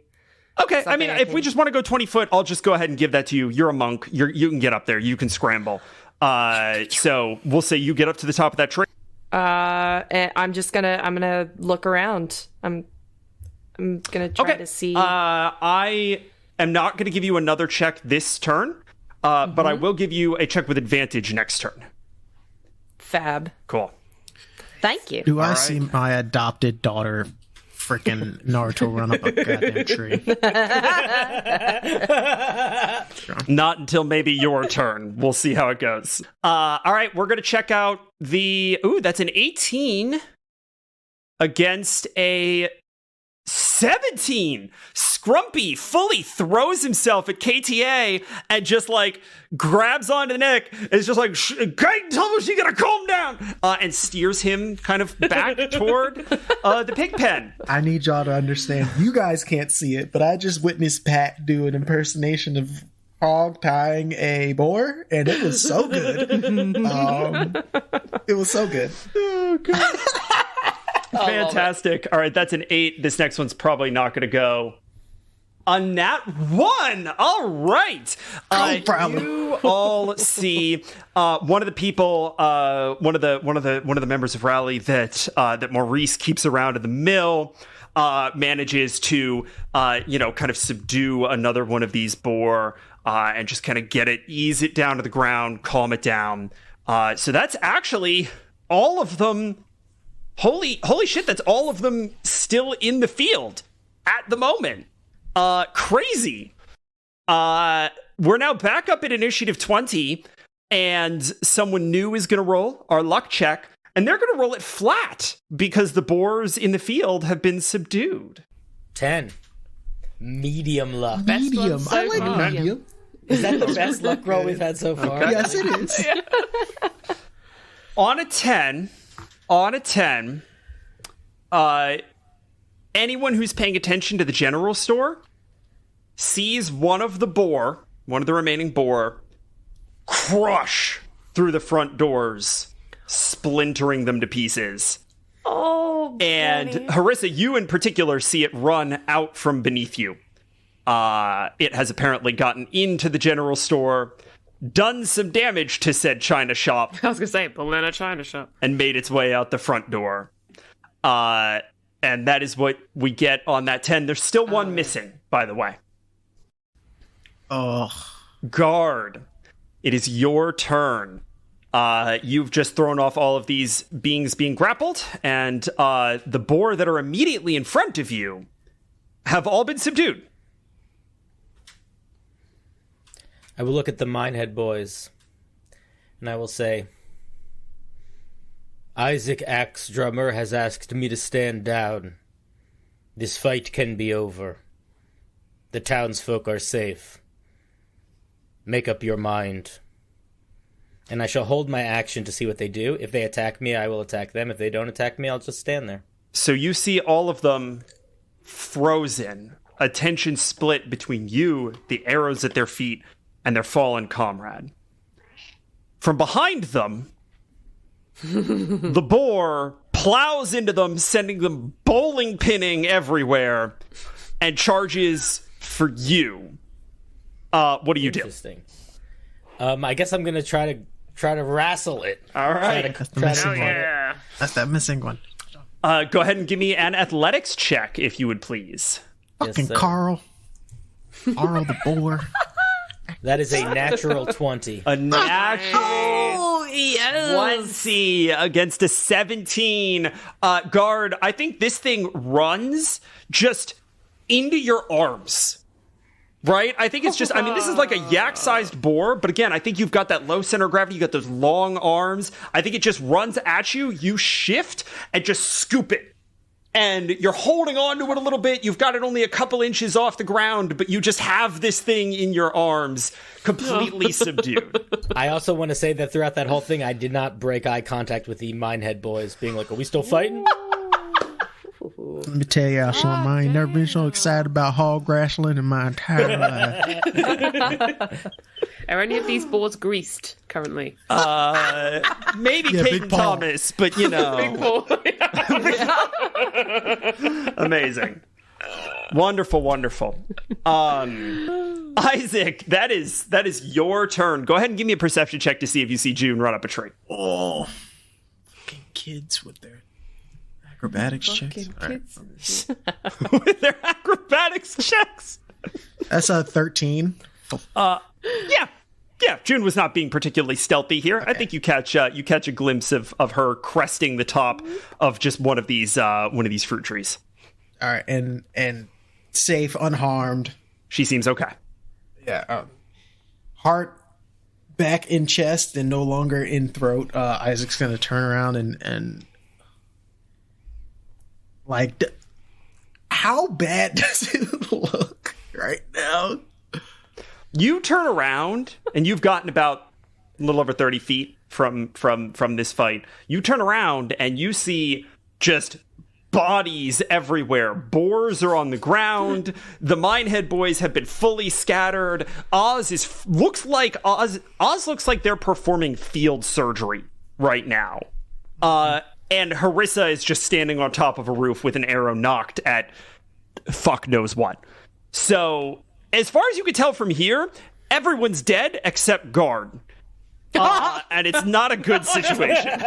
Okay, I mean, if we just want to go 20 foot, I'll just go ahead and give that to you. You're a monk. You can get up there. You can scramble. So we'll say you get up to the top of that tree. And I'm gonna look around. I'm gonna try to see. I am not gonna give you another check this turn, but I will give you a check with advantage next turn. Fab. Cool. Thank you. Do I see my adopted daughter freaking Naruto run up a goddamn tree? Not until maybe your turn. We'll see how it goes. All right, we're going to check out the... Ooh, that's an 18 against a 17. Scrumpy fully throws himself at KTA and just like grabs onto the neck. It's just like, Kate, tell me she gotta calm down, and steers him kind of back toward the pig pen. I need y'all to understand. You guys can't see it, but I just witnessed Pat do an impersonation of hog tying a boar, and it was so good. It was so good. Oh, God. Fantastic. All right, that's an 8. This next one's probably not going to go. A nat 1. All right. You all see one of the people, one of the members of Rally that Maurice keeps around in the mill, manages to kind of subdue another one of these boar and just kind of ease it down to the ground, calm it down. So that's actually all of them. Holy shit, that's all of them still in the field at the moment. Crazy. We're now back up at initiative 20, and someone new is going to roll our luck check, and they're going to roll it flat because the boars in the field have been subdued. 10. Medium luck. Medium. I like medium. Is that the best luck roll we've had so far? Okay. Yes, it is. On a 10, anyone who's paying attention to the general store sees one of the remaining boar, crush through the front doors, splintering them to pieces. Oh, and Benny. Harissa, you in particular see it run out from beneath you. It has apparently gotten into the general store, done some damage to said china shop. I was gonna say, pull in a china shop. And made its way out the front door. And that is what we get on that 10. There's still one missing, by the way. Oh. Guard, it is your turn. You've just thrown off all of these beings being grappled, and the boar that are immediately in front of you have all been subdued. I will look at the Minehead boys, and I will say, Isaac Axe Drummer has asked me to stand down. This fight can be over. The townsfolk are safe. Make up your mind. And I shall hold my action to see what they do. If they attack me, I will attack them. If they don't attack me, I'll just stand there. So you see all of them frozen. Attention split between you, the arrows at their feet, and their fallen comrade. From behind them, the boar plows into them, sending them bowling pinning everywhere, and charges for you. What do you do? Interesting. I guess I'm gonna try to wrestle it. All right. That's the missing one. Yeah. That's that missing one. Go ahead and give me an athletics check, if you would please. Fucking Carl. Carl the boar. That is a natural 20. A natural Oh, yes. 20 against a 17. Guard, I think this thing runs just into your arms. Right? I think it's just, I mean, this is like a yak-sized boar, but again, I think you've got that low center of gravity, you got those long arms. I think it just runs at you, you shift, and just scoop it. And you're holding on to it a little bit, you've got it only a couple inches off the ground, but you just have this thing in your arms, completely subdued. I also want to say that throughout that whole thing, I did not break eye contact with the Minehead boys, being like, are we still fighting? Let me tell y'all something. I ain't never been so excited about hog wrestling in my entire life. Are any of these boards greased currently? Maybe Yeah, Peyton Big Paul. Thomas, but you know. Big Paul. Amazing. Wonderful. Isaac, that is your turn. Go ahead and give me a perception check to see if you see June run up a tree. Oh, fucking kids with their acrobatics checks. All right. With their acrobatics checks. That's a 13. Yeah, June was not being particularly stealthy here. Okay. I think you catch a glimpse of her cresting the top of just one of these fruit trees. All right, and safe, unharmed. She seems okay. Yeah. Heart back in chest and no longer in throat. Isaac's gonna turn around and like, how bad does it look right now? You turn around and you've gotten about a little over 30 feet from this fight. You turn around and you see just bodies everywhere. Boars are on the ground. The Minehead boys have been fully scattered. Oz looks like they're performing field surgery right now. And Harissa is just standing on top of a roof with an arrow knocked at fuck knows what. So, as far as you can tell from here, everyone's dead except Guard. And it's not a good situation.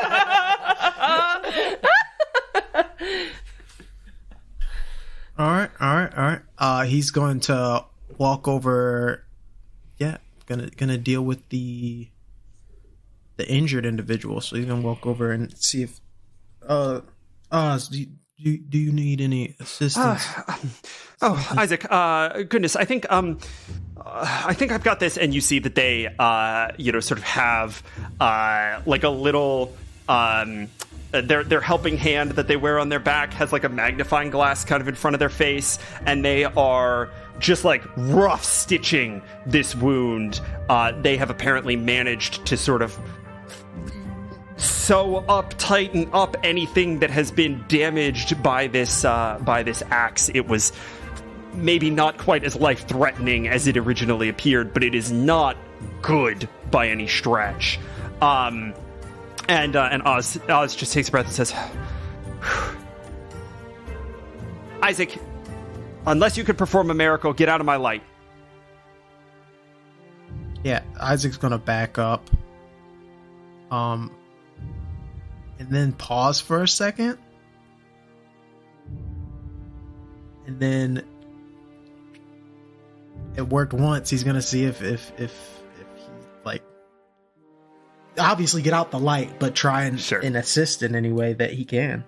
All right. He's going to walk over. Yeah, gonna deal with the injured individual. So he's gonna walk over and see if Oz, do you need any assistance? Isaac, goodness, I think I've got this. And you see that they sort of have like a little their helping hand that they wear on their back has like a magnifying glass kind of in front of their face, and they are just like rough stitching this wound. They have apparently managed to sort of sew up, tighten up anything that has been damaged by this axe. It was maybe not quite as life-threatening as it originally appeared, but it is not good by any stretch. And Oz just takes a breath and says, Isaac, unless you could perform a miracle, get out of my light. Yeah, Isaac's gonna back up. And then pause for a second. And then it worked once. He's gonna see if he like obviously get out the light, but try and assist in any way that he can.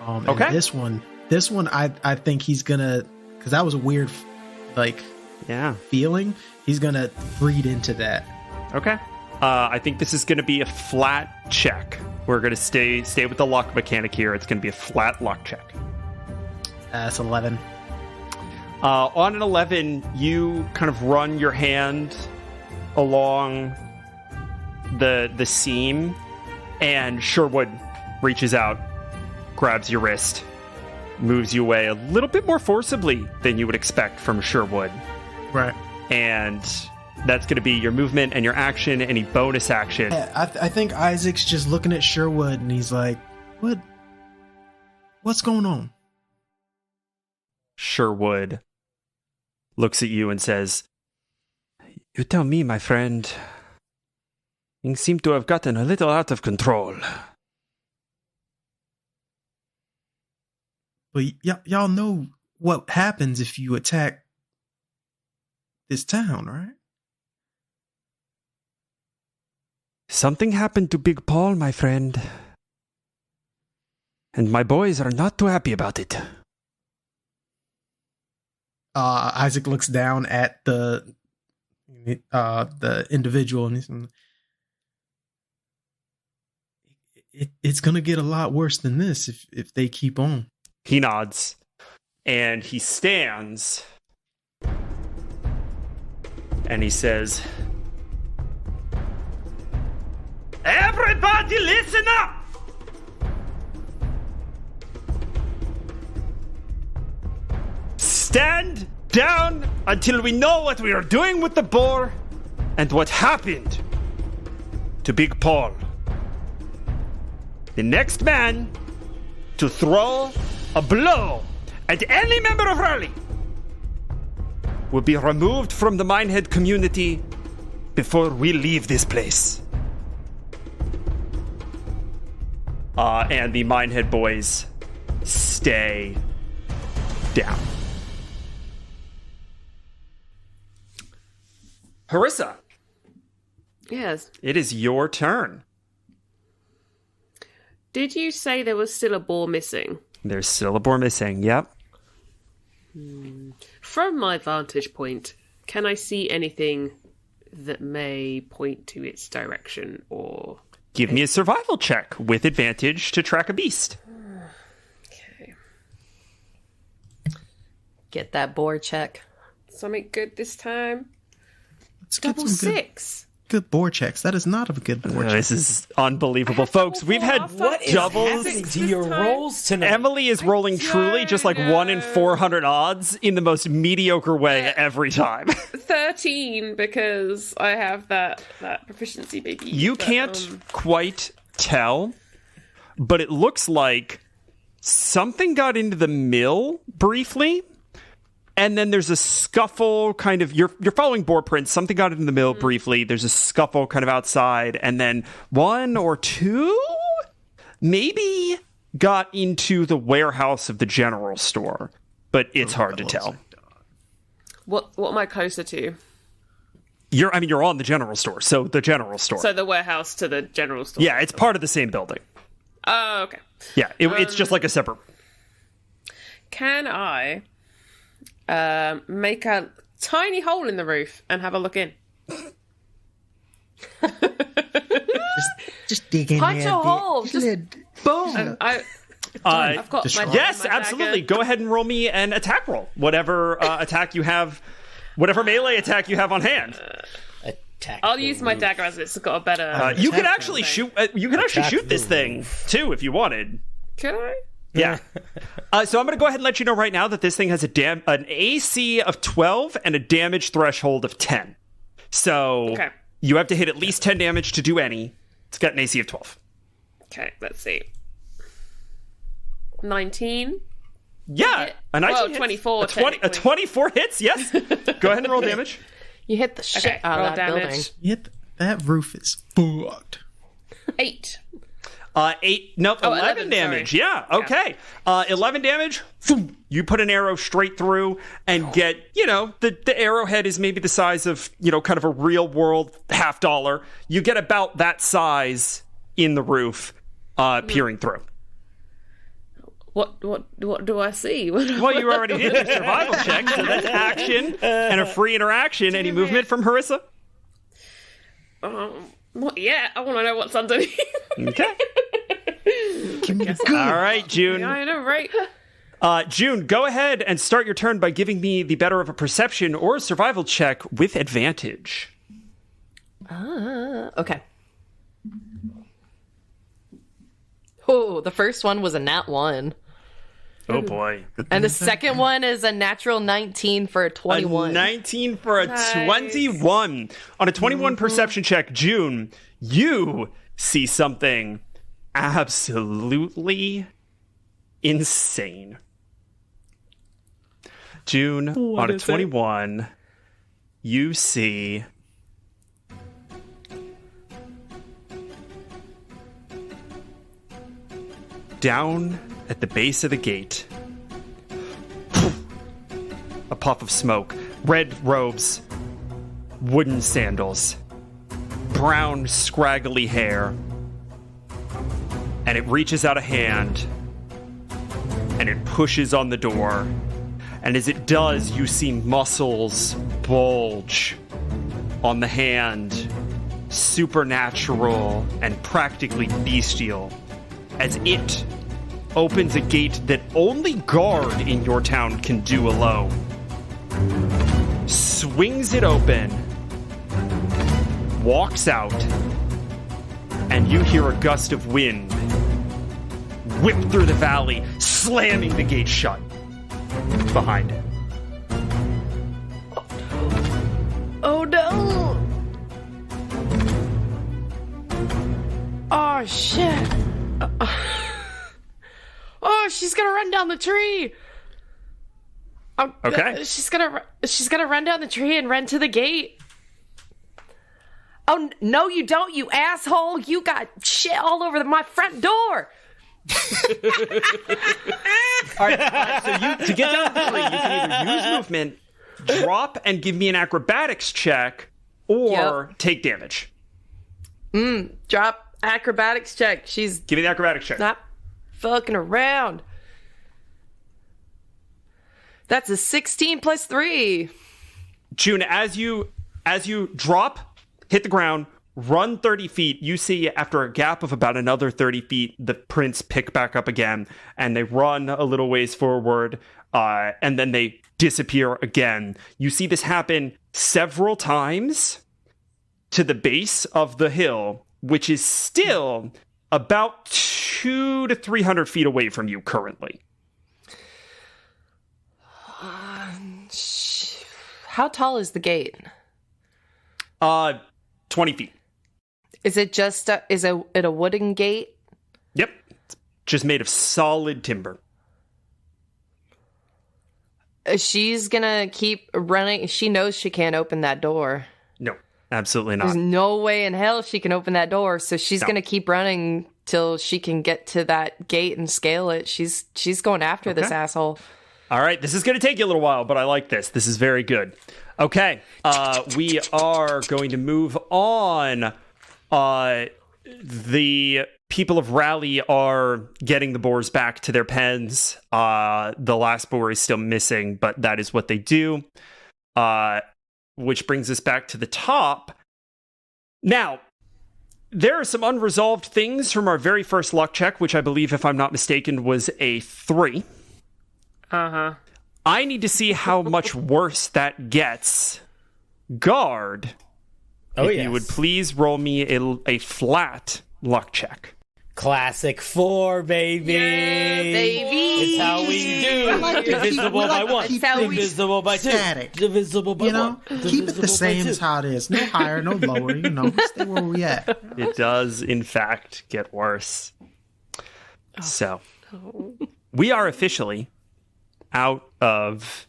Okay. And this one, I think he's gonna, because that was a weird, feeling. He's gonna read into that. Okay. I think this is gonna be a flat check. We're gonna stay with the luck mechanic here. It's gonna be a flat luck check. That's 11. On an 11, you kind of run your hand along the seam, and Sherwood reaches out, grabs your wrist, moves you away a little bit more forcibly than you would expect from Sherwood. Right. And that's going to be your movement and your action. Any bonus action? Yeah, I think Isaac's just looking at Sherwood and he's like, what's going on? Sherwood looks at you and says, you tell me, my friend. Things seem to have gotten a little out of control. But y'all know what happens if you attack this town, right? Something happened to Big Paul, my friend. And my boys are not too happy about it. Isaac looks down at the individual and he's it's gonna get a lot worse than this if they keep on. He nods and he stands and he says, everybody listen up! Stand down until we know what we are doing with the boar, and what happened to Big Paul. The next man to throw a blow at any member of Raleigh will be removed from the Minehead community before we leave this place. And the Minehead boys stay down. Harissa, Yes. it is your turn. Did you say there was still a boar missing? There's still a boar missing, yep. From my vantage point, can I see anything that may point to its direction or... Give me a survival check with advantage to track a beast. Okay. Get that boar check. Something good this time? Let's get Double some six. good board checks. That is not a good board check. This is unbelievable. Folks, we've had What is doubles. happening to your rolls tonight? Emily is rolling truly just like 1 in 400 odds in the most mediocre way every time. 13, because I have that proficiency, baby. You But, can't quite tell, but it looks like something got into the mill briefly, and then there's a scuffle kind of... You're following boar prints. Something got into the mill briefly. There's a scuffle kind of outside, and then 1 or 2 maybe got into the warehouse of the general store, but it's hard to tell. What am I closer to? You're on the general store, so the general store. So the warehouse to the general store. Yeah, it's part of the same building. Oh, okay. Yeah, it's just like a separate... Can I make a tiny hole in the roof and have a look in? Just dig in Punch there. a hole. Just Just boom. I've got my Yes, my absolutely. dagger. Go ahead and roll me an attack roll. Whatever attack you have, whatever melee attack you have on hand. Attack I'll the use my roof. dagger as it's got a better... You could actually shoot. You could actually Attack shoot this the thing too if you wanted. Can I? Yeah. So I'm going to go ahead and let you know right now that this thing has an AC of 12 and a damage threshold of 10. So Okay. you have to hit at least 10 damage to do any. It's got an AC of 12. Okay, let's see. 19? Yeah, Hit. a 19 Well, hits. 24 A 24 technically. hits. Yes. Go ahead and roll damage. You hit the shit Okay, out roll of that damage. building. Yep, that roof is fucked. 8. 11 11, damage. sorry. Yeah, okay. 11 damage. Boom. You put an arrow straight through and get, the arrowhead is maybe the size of, kind of a real world $50. You get about that size in the roof, peering through. What do I see? Well, you already did your survival check, so that's action and a free interaction. Any movement from Harissa? Yeah, I want to know what's underneath. Okay. Give me the good. All right, June. I know, right? June, go ahead and start your turn by giving me the better of a perception or a survival check with advantage. Okay. Oh, the first one was a nat 1. Oh, boy. And the second one is a natural 19 for a 21. A 19 for a Nice. 21. On a 21 perception check, June, you see something absolutely insane. June, on a 21, you see... Down at the base of the gate, a puff of smoke, red robes, wooden sandals, brown scraggly hair, and it reaches out a hand and it pushes on the door, and as it does, you see muscles bulge on the hand, supernatural and practically bestial, as it opens a gate that only guard in your town can do alone. Swings it open, walks out, and you hear a gust of wind whip through the valley, slamming the gate shut behind it. Oh no! Oh, shit. Oh, she's gonna run down the tree. Okay. She's gonna run down the tree and run to the gate. Oh, no, you don't, you asshole. You got shit all over my front door. All right, so to get down the tree, you can either use movement, drop, and give me an acrobatics check, or take damage. Drop acrobatics check. She's Give me the acrobatics check. not fucking around. That's a 16 plus 3. June, as you drop, hit the ground, run 30 feet, you see after a gap of about another 30 feet, the prints pick back up again, and they run a little ways forward, and then they disappear again. You see this happen several times to the base of the hill, which is still about 200 to 300 feet away from you currently. How tall is the gate? 20 feet. Is it just it a wooden gate? Yep. It's just made of solid timber. She's gonna keep running. She knows she can't open that door. No, absolutely not. There's no way in hell she can open that door. So she's gonna keep running till she can get to that gate and scale it. She's going after this asshole. All right, this is going to take you a little while, but I like this. This is very good. Okay, we are going to move on. The people of Raleigh are getting the boars back to their pens. The last boar is still missing, but that is what they do. Which brings us back to the top. Now, there are some unresolved things from our very first luck check, which I believe, if I'm not mistaken, was a 3. Uh-huh. I need to see how much worse that gets. Guard, if you would please roll me a flat luck check. Classic 4, baby. Yeah, baby. It's how we do. Divisible by 1. Divisible by 2. Static. Divisible by 1. Keep it the same as how it is. No higher, no lower. Stay where we at. It does, in fact, get worse. So, we are officially out of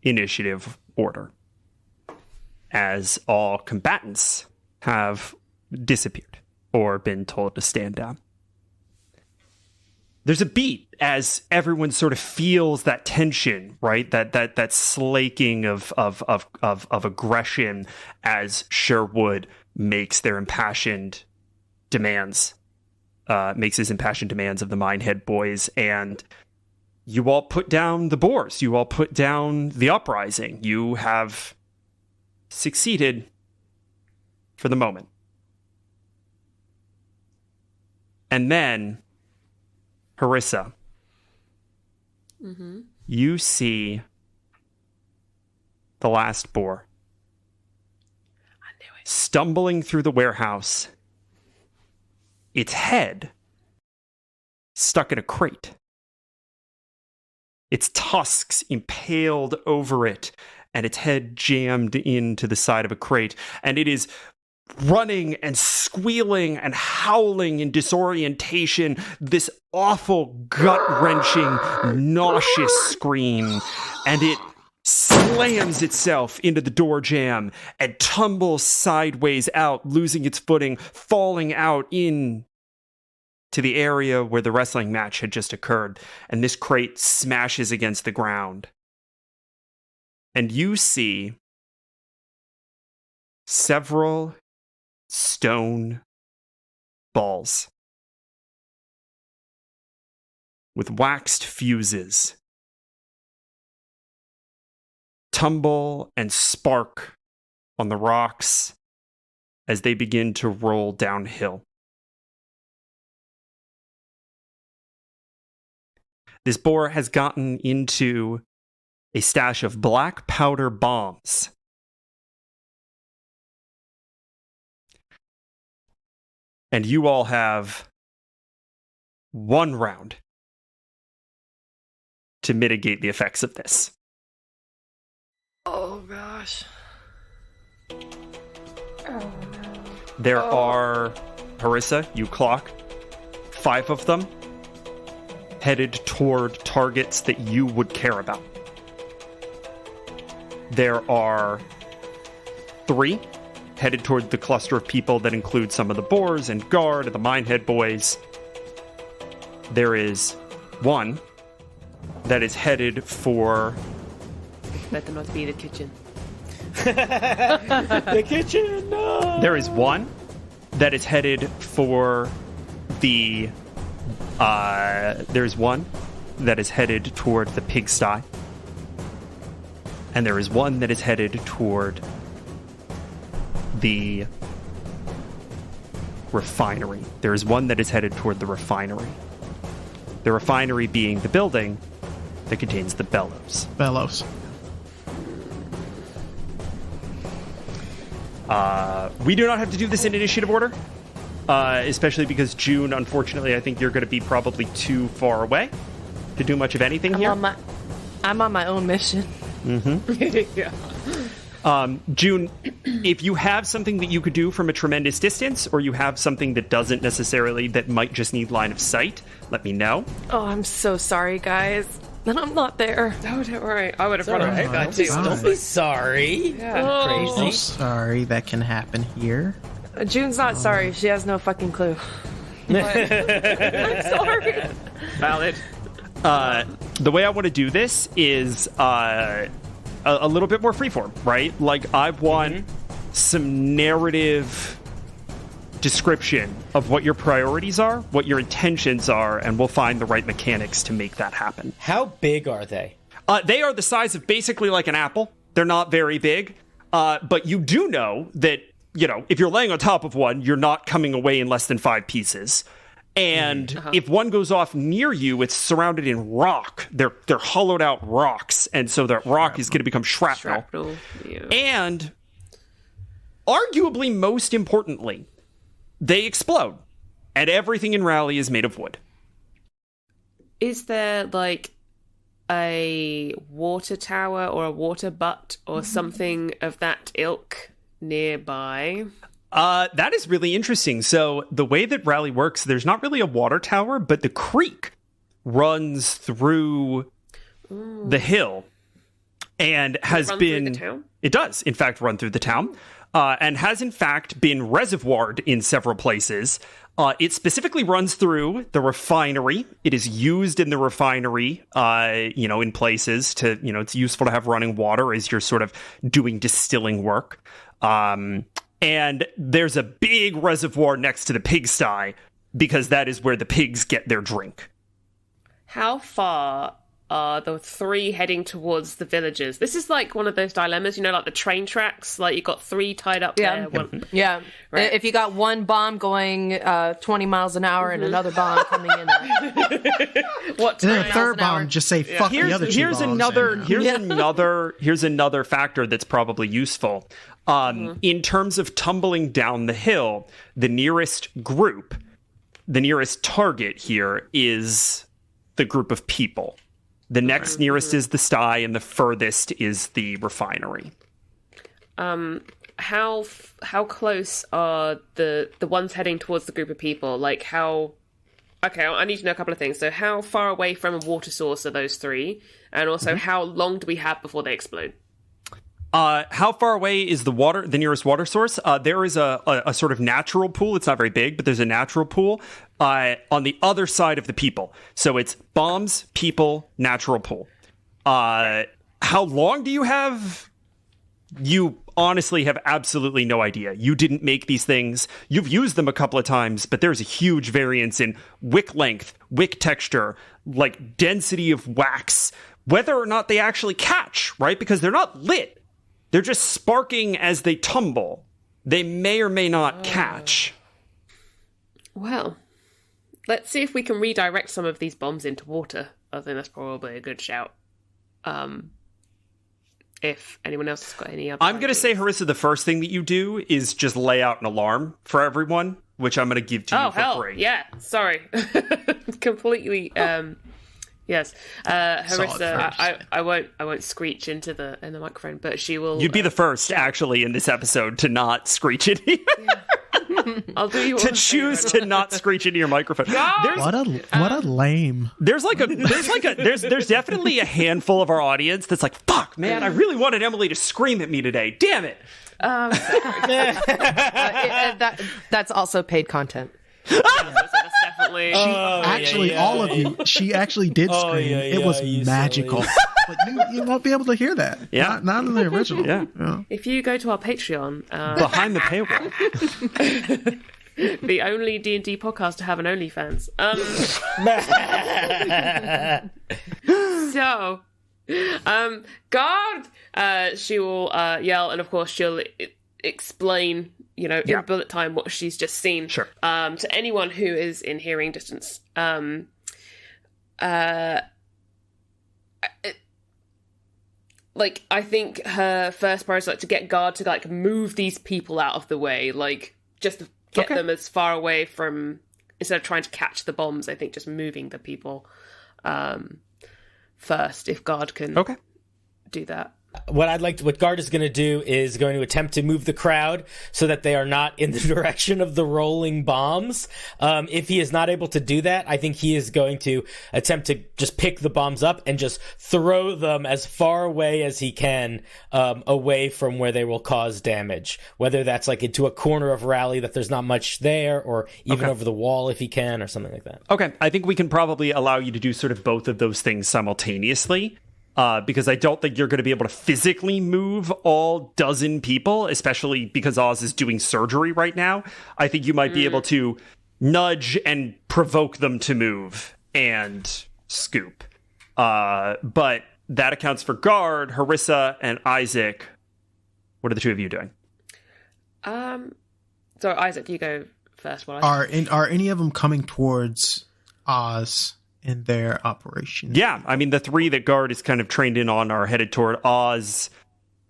initiative order, as all combatants have disappeared or been told to stand down. There's a beat as everyone sort of feels that tension, right? That slaking of aggression as Sherwood makes their impassioned demands, makes his impassioned demands of the Minehead boys, and you all put down the boars. You all put down the uprising. You have succeeded for the moment. And then, Harissa, you see the last boar stumbling through the warehouse, its head stuck in a crate. Its tusks impaled over it, and its head jammed into the side of a crate. And it is running and squealing and howling in disorientation, this awful, gut-wrenching, nauseous scream. And it slams itself into the door jamb and tumbles sideways out, losing its footing, falling out in to the area where the wrestling match had just occurred, and this crate smashes against the ground. And you see several stone balls with waxed fuses tumble and spark on the rocks as they begin to roll downhill. This boar has gotten into a stash of black powder bombs. And you all have 1 round to mitigate the effects of this. Oh, gosh. There are Harissa, you clock 5 of them headed toward targets that you would care about. There are 3 headed toward the cluster of people that include some of the Boars and Guard and the Minehead boys. There is 1 that is headed for... Better not be the kitchen. The kitchen, no! There is 1 that is headed for the... there's 1 that is headed toward the pigsty. And there is 1 that is headed toward the refinery. There is 1 that is headed toward the refinery. The refinery being the building that contains the bellows. Bellows. We do not have to do this in initiative order, especially because June, unfortunately, I think you're going to be probably too far away to do much of anything here. I'm on my own mission. Yeah. June, if you have something that you could do from a tremendous distance, or you have something that doesn't necessarily, that might just need line of sight, let me know. Oh, I'm so sorry, guys. That I'm not there. No, don't worry. I would have run Alright, away that too. don't be sorry. Yeah. Crazy. Oh, sorry, that can happen here. June's not sorry. She has no fucking clue. But I'm sorry. Valid. The way I want to do this is a little bit more freeform, right? Like, I want some narrative description of what your priorities are, what your intentions are, and we'll find the right mechanics to make that happen. How big are they? They are the size of basically like an apple. They're not very big, but you do know that, you know, if you're laying on top of one, you're not coming away in less than 5 pieces. And if one goes off near you, it's surrounded in rock. They're hollowed out rocks, and so that rock is going to become shrapnel. Yeah. And arguably, most importantly, they explode, and everything in Raleigh is made of wood. Is there like a water tower or a water butt or something of that ilk nearby? That is really interesting. So the way that Raleigh works, there's not really a water tower, but the creek runs through the hill and has been... Through the town? It does, in fact, run through the town. And has, in fact, been reservoired in several places. It specifically runs through the refinery. It is used in the refinery, in places to, it's useful to have running water as you're sort of doing distilling work. And there's a big reservoir next to the pigsty because that is where the pigs get their drink. How far are the 3 heading towards the villages? This is like one of those dilemmas, like the train tracks. Like, you've got 3 tied up there. Yeah. Right. If you got one bomb going 20 miles an hour and another bomb coming in What? And then a third bomb just say fuck the other 2 Here's bombs. here's another factor that's probably useful. In terms of tumbling down the hill, the nearest target here is the group of people. The next nearest is the sty, and the furthest is the refinery. How close are the ones heading towards the group of people? Like, how... Okay, I need to know a couple of things. So how far away from a water source are those 3? And also, how long do we have before they explode? How far away is the nearest water source? There is a sort of natural pool. It's not very big, but there's a natural pool on the other side of the people. So it's bombs, people, natural pool. How long do you have? You honestly have absolutely no idea. You didn't make these things. You've used them a couple of times, but there's a huge variance in wick length, wick texture, like density of wax, whether or not they actually catch, right? Because they're not lit. They're just sparking as they tumble. They may or may not catch. Well, let's see if we can redirect some of these bombs into water. I think that's probably a good shout. If anyone else has got any other I'm going to say, Harissa, the first thing that you do is just lay out an alarm for everyone, which I'm going to give to you for free. Yeah, sorry. Completely... Yes, Harissa. I won't screech into the microphone, but she will. You'd be the first, actually, in this episode to not screech it. I'll do you all to a choose favor. to not screech into your microphone. What a lame. There's definitely a handful of our audience that's like, fuck, man, I really wanted Emily to scream at me today. Damn it. That's also paid content. So that's definitely. All of you. She actually did scream. It was magical. But you won't be able to hear that. Yeah. Not in the original. Yeah. If you go to our Patreon, Behind the paywall. the only D&D podcast to have an OnlyFans. So, guard! She will yell, and of course she'll explain, in bullet time what she's just seen. Sure. To anyone who is in hearing distance. I think her first priority is to get guard to move these people out of the way, just to get them as far away from, instead of trying to catch the bombs. I think just moving the people first, if guard can do that. What guard is going to do is going to attempt to move the crowd so that they are not in the direction of the rolling bombs. If he is not able to do that, I think he is going to attempt to just pick the bombs up and just throw them as far away as he can, away from where they will cause damage. Whether that's into a corner of rally that there's not much there, or even over the wall if he can, or something like that. Okay, I think we can probably allow you to do sort of both of those things simultaneously. Because I don't think you're going to be able to physically move all dozen people, especially because Oz is doing surgery right now. I think you might be able to nudge and provoke them to move and scoop. But that accounts for Guard, Harissa, and Isaac. What are the two of you doing? So Isaac, you go first. Are any of them coming towards Oz in their operation? Yeah, I mean, the three that Guard is kind of trained in on are headed toward Oz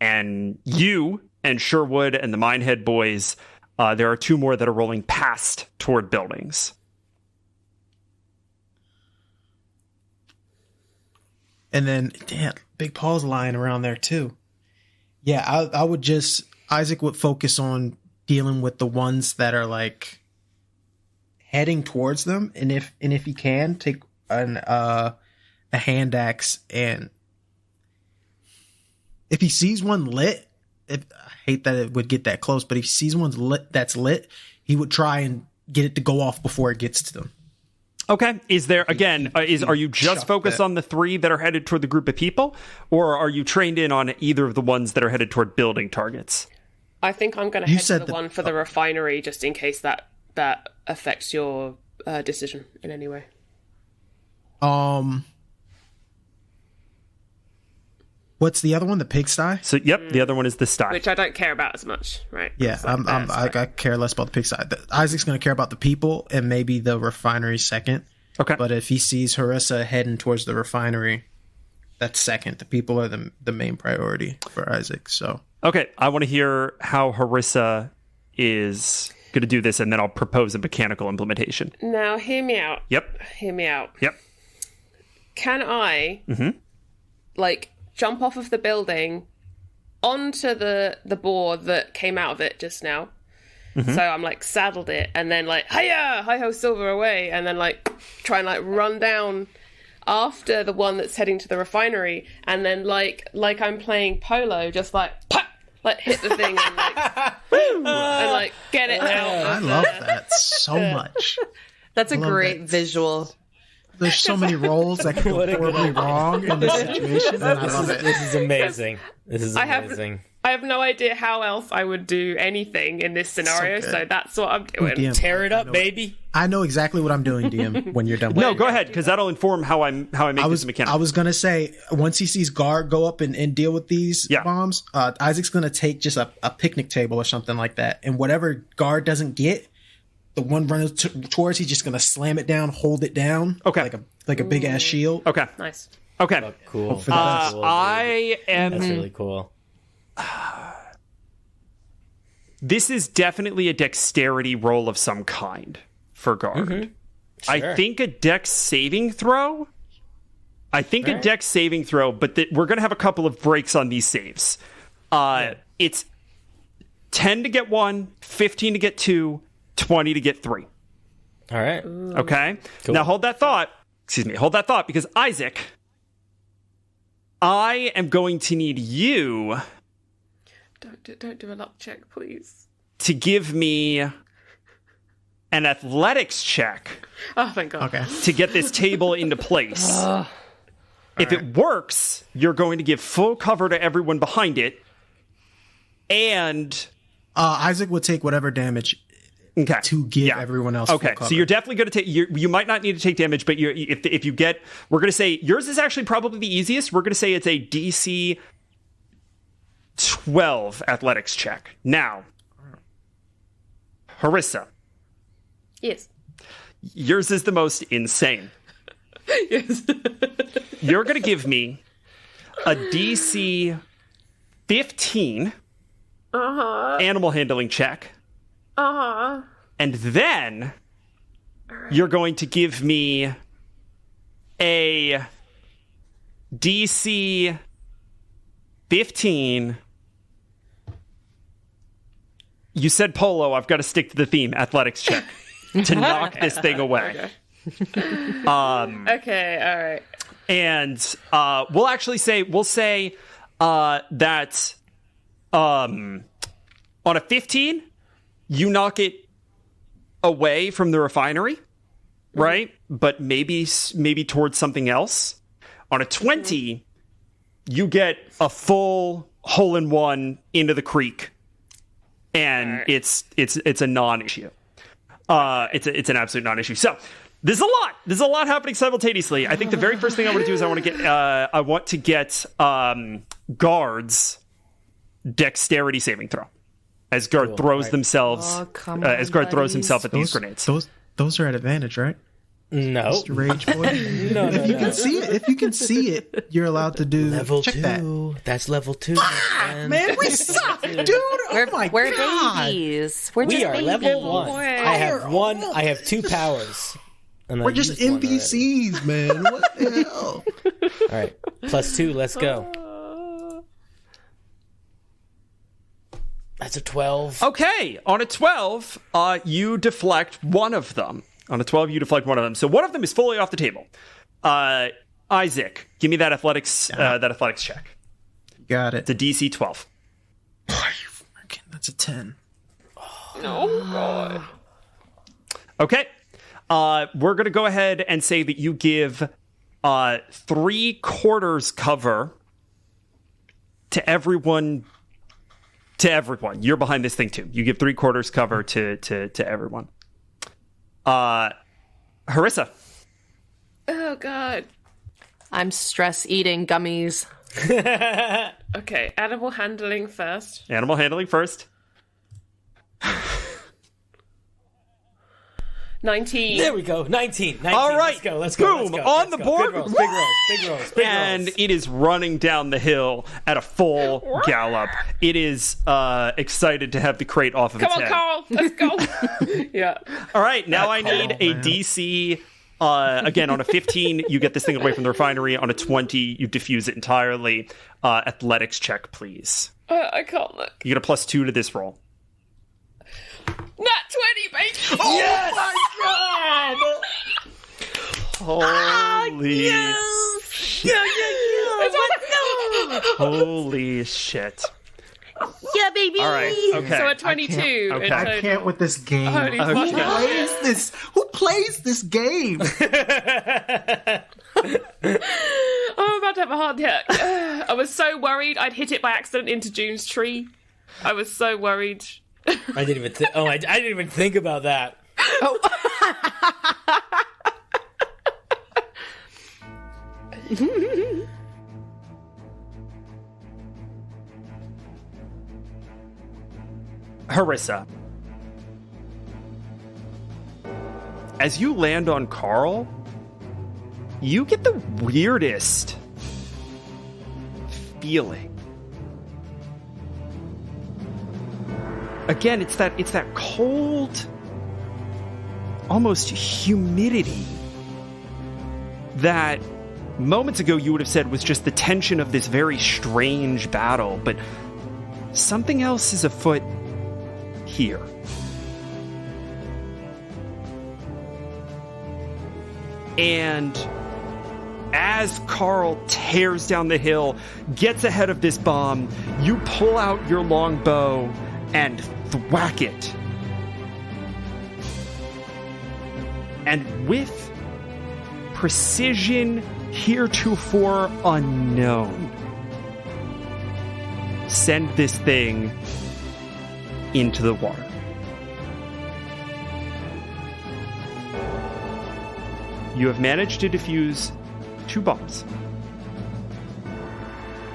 and you and Sherwood and the Minehead boys. There are two more that are rolling past toward buildings. And then, damn, Big Paul's lying around there too. Yeah, I would Isaac would focus on dealing with the ones that are heading towards them, and if he can, take a hand axe, and if he sees one lit, I hate that it would get that close, but if he sees one that's lit, he would try and get it to go off before it gets to them. Okay. Is there, again, are you just focused on the three that are headed toward the group of people, or are you trained in on either of the ones that are headed toward building targets? I think I'm going to head to the one for the refinery, just in case that affects your decision in any way. What's the other one? The pigsty? So, yep, the other one is the sty. Which I don't care about as much, right? Yeah, I care less about the pigsty. Isaac's going to care about the people and maybe the refinery second. Okay. But if he sees Harissa heading towards the refinery, that's second. The people are the main priority for Isaac. So okay, I want to hear how Harissa is going to do this, and then I'll propose a mechanical implementation. Now, hear me out. Yep. Hear me out. Yep. Can I, jump off of the building onto the board that came out of it just now? Mm-hmm. So I'm saddled it, and then hiya, hi-ho, silver away, and then try and run down after the one that's heading to the refinery, and then I'm playing polo, just pop, hit the thing and get it out. I love that so much. That's a great visual. There's so many roles that could go horribly wrong in this situation, and I love it. This is amazing. I have no idea how else I would do anything in this scenario, so that's what I'm doing. DM, tear it up, baby. I know exactly what I'm doing, DM, when you're done with No, go ahead, because that'll inform how I make this mechanic. I was going to say, once he sees Guard go up and deal with these bombs, Isaac's going to take just a picnic table or something like that, and whatever Guard doesn't get, the one running towards, he's just going to slam it down, hold it down, like a big ass shield. Okay. Nice. Okay. Oh, cool. I am... That's really cool. This is definitely a dexterity roll of some kind for Guard. Mm-hmm. I think a dex saving throw. A dex saving throw, but we're going to have a couple of breaks on these saves. It's 10 to get 1, 15 to get 2, 20 to get 3. All right. Okay? Cool. Now hold that thought. Hold that thought, because Isaac, I am going to need you Don't do a luck check, please. to give me an athletics check Oh, thank God. Okay. to get this table into place. If it works, you're going to give full cover to everyone behind it. And Isaac will take whatever damage okay, to give everyone else. Okay, full cover. so you're definitely going to take. You might not need to take damage, but if you get, we're going to say yours is actually probably the easiest. We're going to say it's a DC 12 athletics check. Now, Harissa, Yes. yours is the most insane. Yes. You're going to give me a DC 15 animal handling check. And then you're going to give me a DC 15. You said polo. I've got to stick to the theme. Athletics check to knock this thing away. Okay, all right. And we'll say that on a 15, you knock it away from the refinery, right? But maybe towards something else. On a 20, you get a full hole-in-one into the creek, and it's a non-issue. It's an absolute non-issue. So there's a lot happening simultaneously. I think the very first thing I want to do is I want to get guards dexterity saving throw. As Guard throws themselves, as Guard throws himself at these grenades. Those are at advantage, right? No. Mr. Rage Boy. No. If you can see it, you're allowed to do Level check 2. that. That's level 2. Man, we suck, dude. Oh my We're god. babies. We're We just are babies. level 1. I have 2 powers. And We're I just used one already. NPCs, man. What the hell? All right. +2. Let's go. That's a 12. Okay, on a 12, you deflect one of them. On a 12, you deflect one of them. So one of them is fully off the table. Isaac, give me that athletics check. Got it. It's a DC 12. That's a 10. Oh, God. Okay. We're going to go ahead and say that you give 3/4 cover to everyone. To everyone. You're behind this thing, too. You give 3/4 cover to everyone. Harissa. Oh, God. I'm stress eating gummies. Okay, animal handling first. Animal handling first. 19. There we go. 19. All right. Let's go. Boom. Let's go. On Let's the go. board. Big rolls. And it is running down the hill at a full gallop. It is excited to have the crate off of Come its on, head. Carl. Let's go. Yeah. All right, now I need a DC. Again, on a 15, you get this thing away from the refinery. On a 20, you diffuse it entirely. Athletics check, please. I can't look. You get a +2 to this roll. Nat 20, baby. Yes! Holy Holy shit. Yeah, baby. All right, okay. So a 22. Okay. in I total. can't with this game. Holy Who fuck. plays this? Who plays this game? Oh, I'm about to have a heart attack. I was so worried I'd hit it by accident into June's tree. I was so worried. I didn't even think. I didn't even think about that. Harissa. As you land on Carl, you get the weirdest feeling. Again, it's that cold, almost humidity that moments ago you would have said was just the tension of this very strange battle, but something else is afoot here. And as Carl tears down the hill, gets ahead of this bomb, you pull out your long bow and thwack it. And with precision heretofore unknown, send this thing into the water. You have managed to defuse 2 bombs.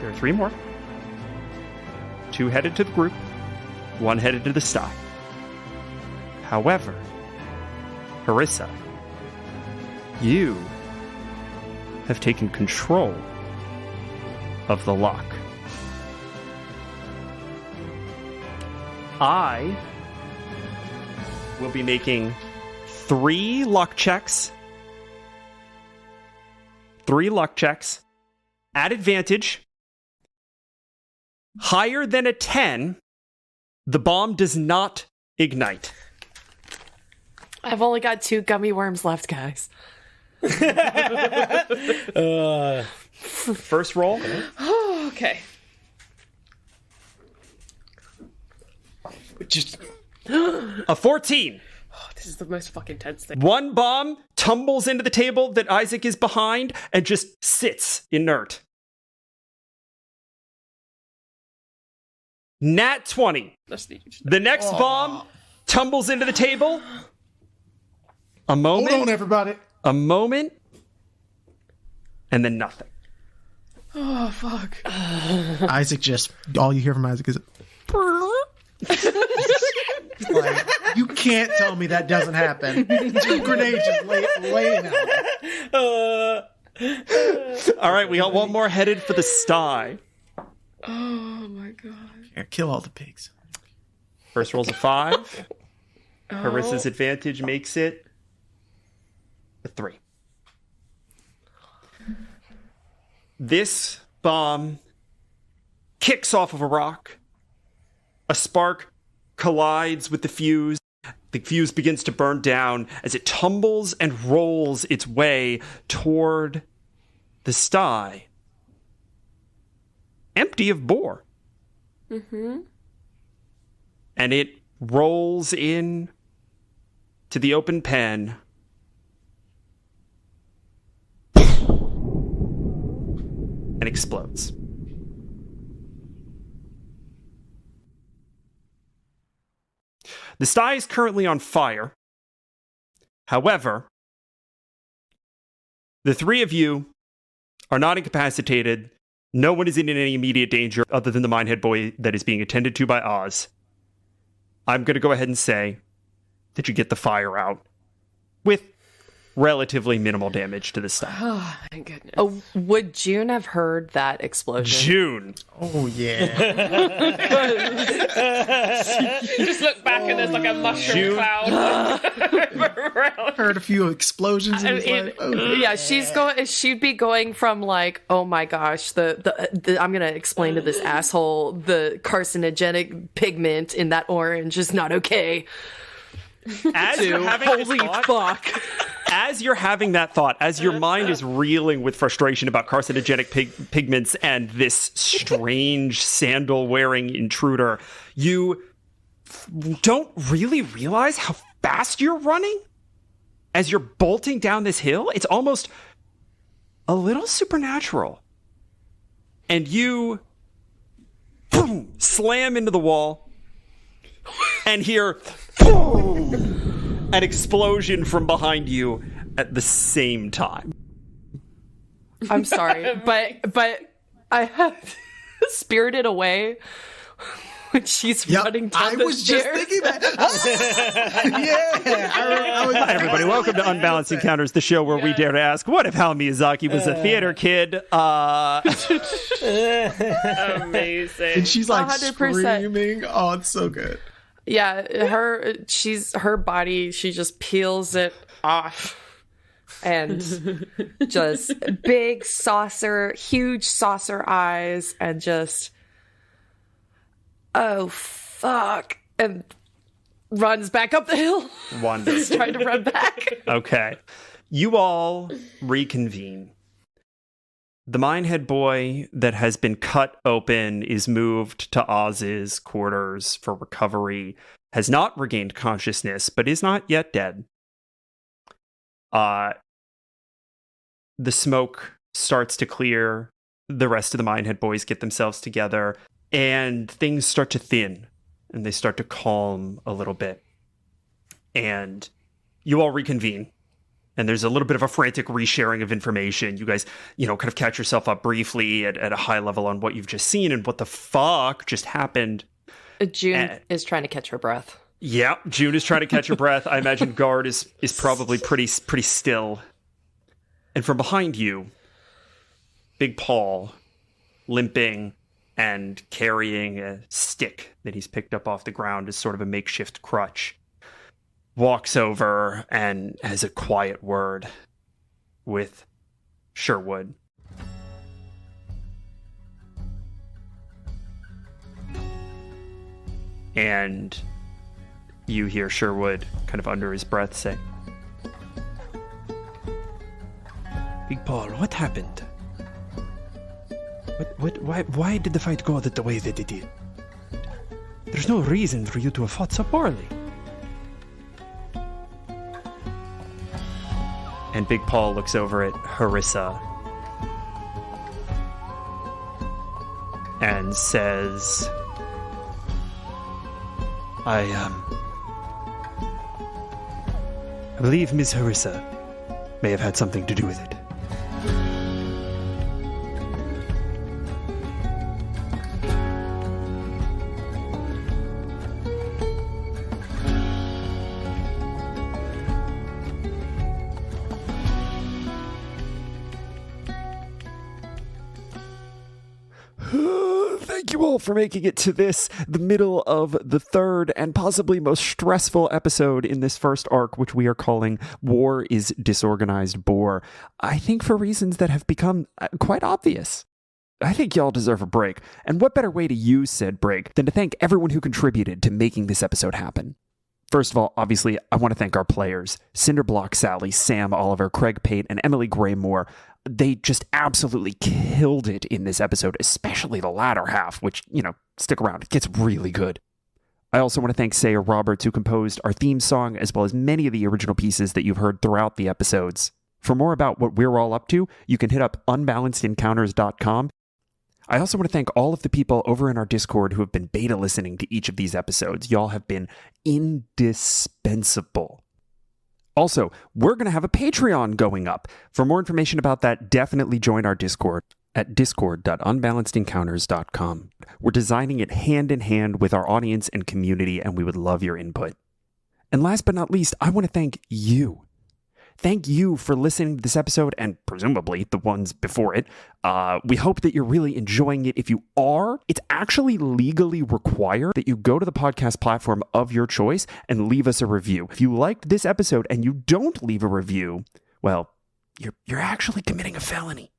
There are 3 more. 2 headed to the group, 1 headed to the sty. However, Harissa, you have taken control of the lock. I will be making 3 luck checks. 3 luck checks at advantage. Higher than a 10, the bomb does not ignite. I've only got 2 gummy worms left, guys. First roll. Okay. Just A 14. This is the most fucking tense thing. 1 bomb tumbles into the table that Isaac is behind and just sits inert. Nat 20. The next bomb tumbles into the table. A moment. hold on, everybody. A moment. And then nothing. Oh, fuck. Isaac just all you hear from Isaac is like, you can't tell me that doesn't happen. 2 grenades just laying out. All right, we got 1 more headed for the sty. Oh, my God. Here, kill all the pigs. First roll's a 5. Harissa's advantage makes it a 3. This bomb kicks off of a rock. A spark collides with the fuse. The fuse begins to burn down as it tumbles and rolls its way toward the sty, empty of boar. Mm-hmm. And it rolls in to the open pen. And explodes. The sty is currently on fire. However, the 3 of you are not incapacitated. No one is in any immediate danger other than the Minehead boy that is being attended to by Oz. I'm going to go ahead and say that you get the fire out with relatively minimal damage to the sty. Oh, thank goodness. Oh, would June have heard that explosion? June. Oh yeah. You just look back and there's like a mushroom June. cloud around. Heard a few explosions and was like, oh. Yeah, she'd be going from like, oh my gosh, the I'm gonna explain to this asshole the carcinogenic pigment in that orange is not okay. As you're having this Holy thought, fuck. as you're having that thought, as your mind is reeling with frustration about carcinogenic pigments and this strange sandal-wearing intruder, you don't really realize how fast you're running as you're bolting down this hill. It's almost a little supernatural. And you boom, slam into the wall and hear boom, an explosion from behind you at the same time. I'm sorry, but I have Spirited Away when she's running down I the was just stairs. thinking that. Yeah. Hi, everybody. Welcome to Unbalanced Encounters, the show where we dare to ask, what if Hal Miyazaki was a theater kid? Amazing. And she's like 100%. screaming. Oh, it's so good. Yeah, her body, she just peels it off. And just big saucer, huge saucer eyes, and just, oh, fuck. And runs back up the hill. Wonderful. Trying to run back. Okay. You all reconvene. The Minehead boy that has been cut open is moved to Oz's quarters for recovery, has not regained consciousness, but is not yet dead. The smoke starts to clear. The rest of the Minehead boys get themselves together, and things start to thin, and they start to calm a little bit. And you all reconvene. And there's a little bit of a frantic resharing of information. You guys, kind of catch yourself up briefly at a high level on what you've just seen and what the fuck just happened. June is trying to catch her breath. Yeah, June is trying to catch her breath. I imagine Guard is probably pretty still. And from behind you, Big Paul, limping and carrying a stick that he's picked up off the ground as sort of a makeshift crutch, walks over and has a quiet word with Sherwood. And you hear Sherwood kind of under his breath say, Big Paul, what happened? Why did the fight go the way that it did? There's no reason for you to have fought so poorly. And Big Paul looks over at Harissa and says, I believe Miss Harissa may have had something to do with it. Thank you all for making it to the middle of the third and possibly most stressful episode in this first arc, which we are calling War is Disorganized Boar. I think for reasons that have become quite obvious. I think y'all deserve a break. And what better way to use said break than to thank everyone who contributed to making this episode happen? First of all, obviously, I want to thank our players, Cinderblock Sally, Sam Oliver, Craig Pate, and Emily Graymore. They just absolutely killed it in this episode, especially the latter half, which, stick around. It gets really good. I also want to thank Sayer Roberts, who composed our theme song, as well as many of the original pieces that you've heard throughout the episodes. For more about what we're all up to, you can hit up unbalancedencounters.com. I also want to thank all of the people over in our Discord who have been beta listening to each of these episodes. Y'all have been indispensable. Also, we're going to have a Patreon going up. For more information about that, definitely join our Discord at discord.unbalancedencounters.com. We're designing it hand in hand with our audience and community, and we would love your input. And last but not least, I want to thank you. Thank you for listening to this episode and presumably the ones before it. We hope that you're really enjoying it. If you are, it's actually legally required that you go to the podcast platform of your choice and leave us a review. If you liked this episode and you don't leave a review, well, you're actually committing a felony.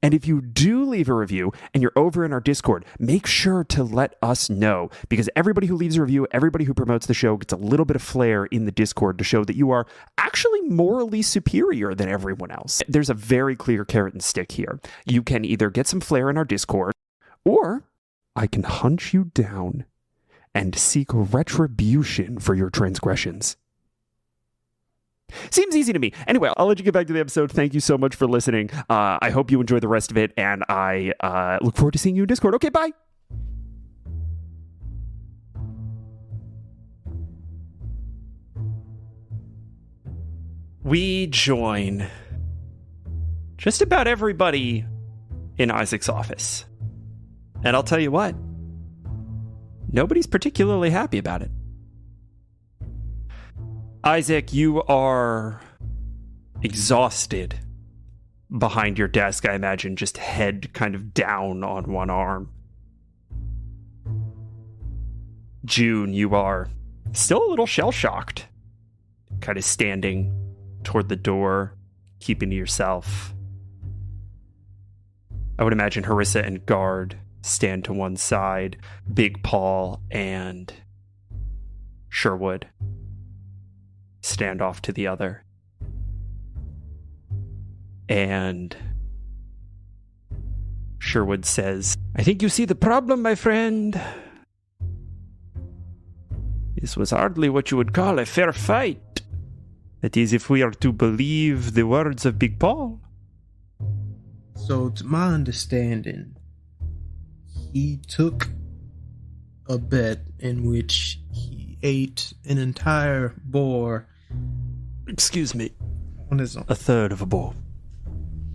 And if you do leave a review and you're over in our Discord, make sure to let us know, because everybody who leaves a review, everybody who promotes the show gets a little bit of flair in the Discord to show that you are actually morally superior than everyone else. There's a very clear carrot and stick here. You can either get some flair in our Discord, or I can hunt you down and seek retribution for your transgressions. Seems easy to me. Anyway, I'll let you get back to the episode. Thank you so much for listening. I hope you enjoy the rest of it, and I look forward to seeing you in Discord. Okay, bye. We join just about everybody in Isaac's office. And I'll tell you what, nobody's particularly happy about it. Isaac, you are exhausted behind your desk, I imagine, just head kind of down on one arm. June, you are still a little shell-shocked, kind of standing toward the door, keeping to yourself. I would imagine Harissa and Guard stand to one side, Big Paul and Sherwood stand off to the other. And Sherwood says, I think you see the problem, my friend. This was hardly what you would call a fair fight. That is, if we are to believe the words of Big Paul. So, to my understanding, he took a bet in which he ate an entire boar. Excuse me. On his own. A third of a boar.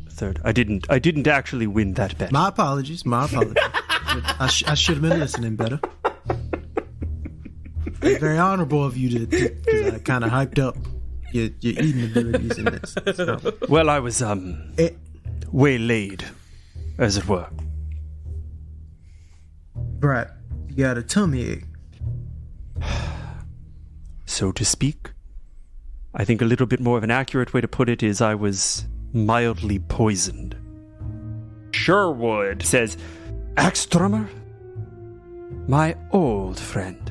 A third. I didn't actually win that bet. My apologies. I should have been listening better. It's very honorable of you to because I kind of hyped up your eating abilities in this. So. Well, I was waylaid, as it were. Right, you got a tummy ache. So to speak. I think a little bit more of an accurate way to put it is I was mildly poisoned. Sherwood says, Axtrummer, my old friend,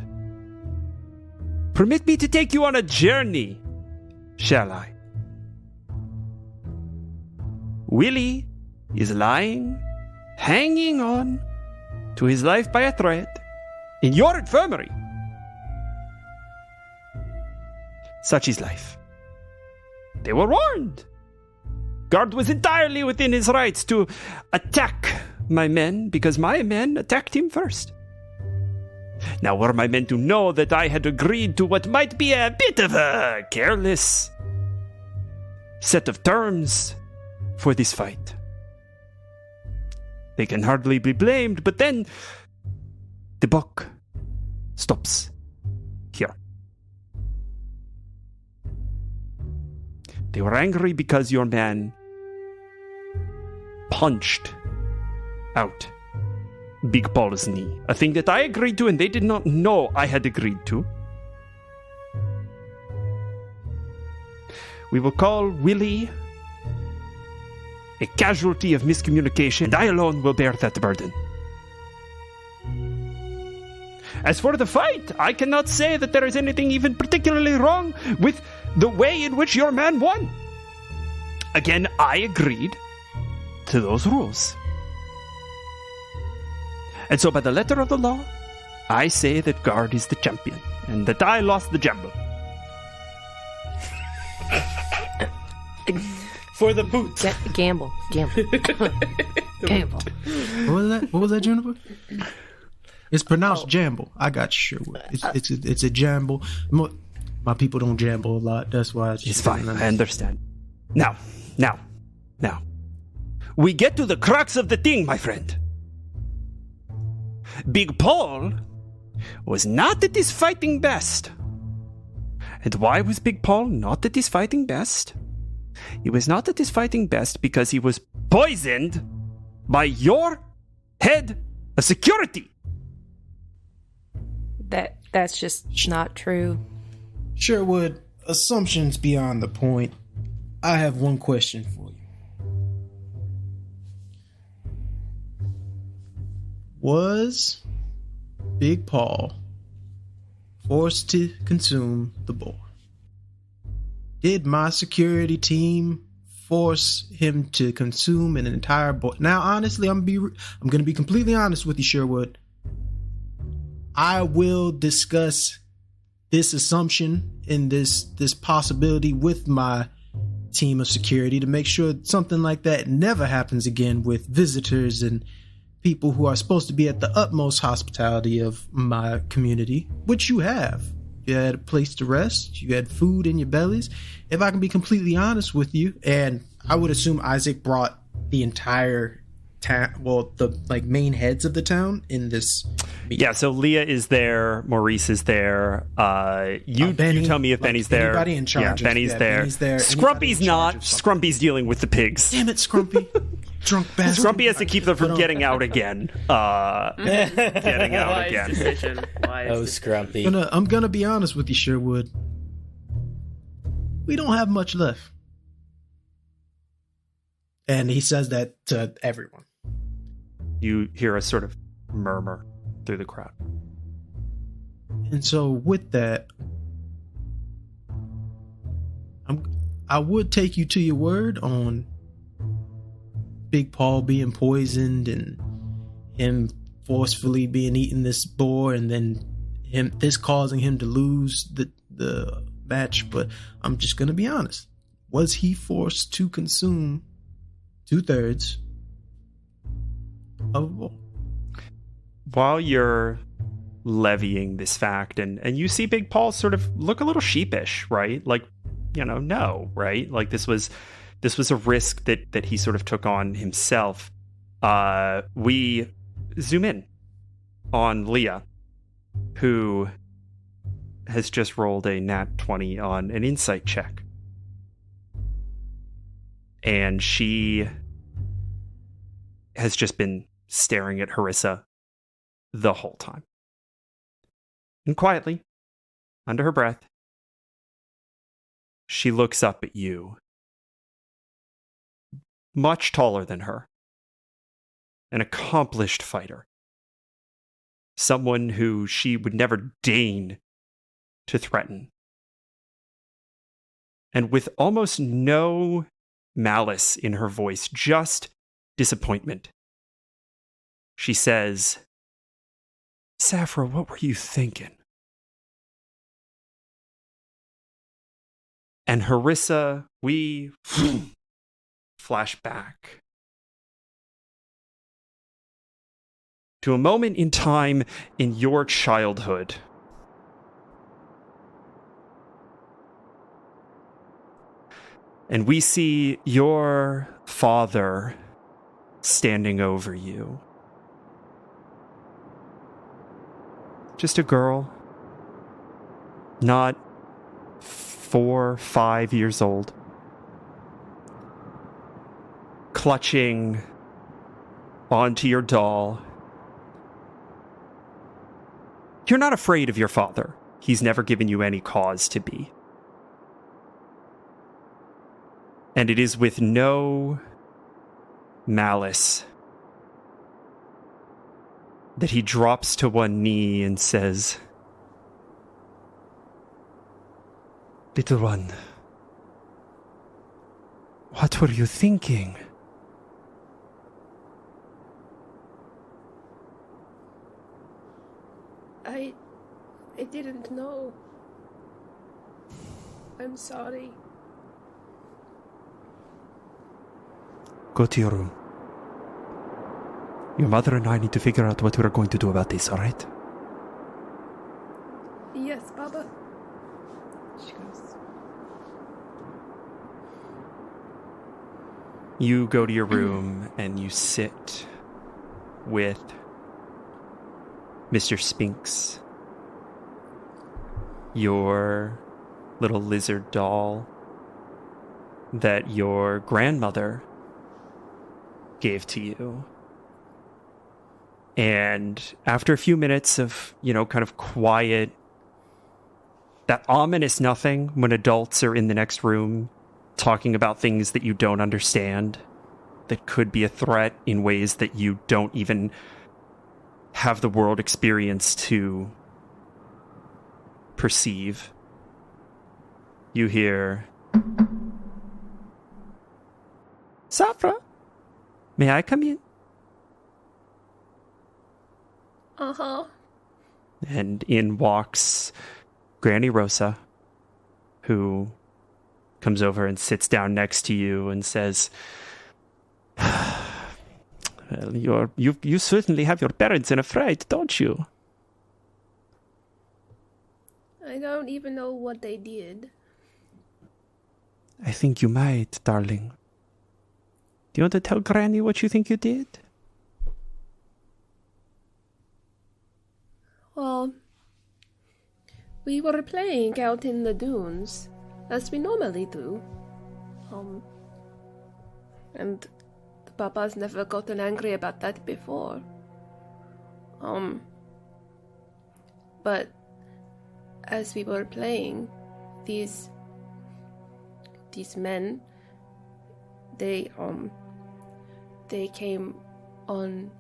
permit me to take you on a journey, shall I? Willie is lying, hanging on to his life by a thread in your infirmary. Such is life. They were warned. Guard was entirely within his rights to attack my men because my men attacked him first. Now, were my men to know that I had agreed to what might be a bit of a careless set of terms for this fight, they can hardly be blamed, but then the buck stops here. They were angry because your man punched out Big Paul's knee, a thing that I agreed to and they did not know I had agreed to. We will call Willie a casualty of miscommunication, and I alone will bear that burden. As for the fight, I cannot say that there is anything even particularly wrong with the way in which your man won. Again, I agreed to those rules. And so by the letter of the law, I say that Guard is the champion, and that I lost the gamble. For the boot. Gamble. What was that, Juniper? It's pronounced jamble. I got you, Sherwood. It's a jamble. My people don't jamble a lot. That's why it's fine. I understand. Now. We get to the crux of the thing, my friend. Big Paul was not at his fighting best. And why was Big Paul not at his fighting best? He was not at his fighting best because he was poisoned by your head of security. That's just not true. Sherwood, assumptions beyond the point. I have one question for you. Was Big Paul forced to consume the boar? Did my security team force him to consume an entire boar? Now, honestly, I'm going to be completely honest with you, Sherwood. I will discuss this assumption and this possibility with my team of security to make sure something like that never happens again with visitors and people who are supposed to be at the utmost hospitality of my community, which you have. You had a place to rest. You had food in your bellies. If I can be completely honest with you, and I would assume Isaac brought the entire town, well, the main heads of the town in this meeting. Yeah, so Leah is there, Maurice is there. You tell me if Benny's there. Anybody in charge? Yeah, Benny's there. Scrumpy's not. Scrumpy's dealing with the pigs. Damn it, Scrumpy. Drunk bastard. Scrumpy has to keep them from getting out again. Getting out again. Decision. Oh, Scrumpy. I'm gonna be honest with you, Sherwood. We don't have much left. And he says that to everyone. You hear a sort of murmur through the crowd. And so with that, I would take you to your word on Big Paul being poisoned and him forcefully being eaten this boar, and then this causing him to lose the match. But I'm just gonna be honest. Was he forced to consume 2/3 of a boar? While you're levying this fact, and you see Big Paul sort of look a little sheepish, right? Like, no, right? Like this was a risk that he sort of took on himself. We zoom in on Leah, who has just rolled a nat 20 on an insight check. And she has just been staring at Harissa the whole time. And quietly, under her breath, she looks up at you. Much taller than her. An accomplished fighter. Someone who she would never deign to threaten. And with almost no malice in her voice, just disappointment, she says, "Saphra, what were you thinking?" And Harissa, we flash back to a moment in time in your childhood. And we see your father standing over you. Just a girl, not 4, 5 years old, clutching onto your doll. You're not afraid of your father. He's never given you any cause to be. And it is with no malice that he drops to one knee and says, "Little one, what were you thinking?" I didn't know. I'm sorry. Go to your room. Your mother and I need to figure out what we're going to do about this, all right? Yes, Baba. She goes. You go to your room and you sit with Mr. Spinks, your little lizard doll that your grandmother gave to you. And after a few minutes of, kind of quiet, that ominous nothing when adults are in the next room talking about things that you don't understand, that could be a threat in ways that you don't even have the world experience to perceive. You hear, "Saphra, may I come in?" Uh-huh. And in walks Granny Rosa, who comes over and sits down next to you and says, "Well, you certainly have your parents in a fright, don't you?" I don't even know what they did. I think you might, darling. Do you want to tell Granny what you think you did? Well, we were playing out in the dunes, as we normally do. And the Papa's never gotten angry about that before. But as we were playing, these men, they came on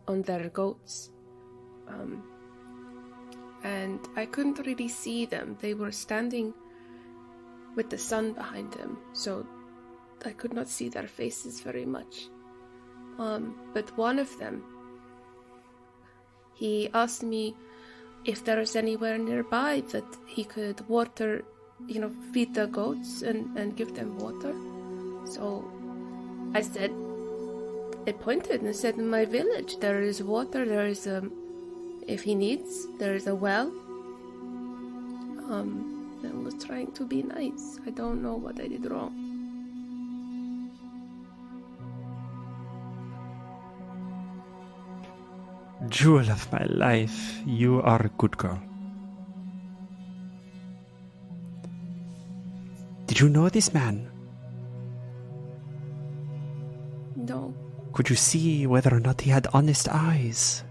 their goats. And I couldn't really see them. They were standing with the sun behind them, so I could not see their faces very much. But one of them, he asked me if there was anywhere nearby that he could water, feed the goats and give them water. So I said, I pointed and said, in my village there is water, there is if he needs, there is a well. I was trying to be nice. I don't know what I did wrong. Jewel of my life, you are a good girl. Did you know this man? No. Could you see whether or not he had honest eyes?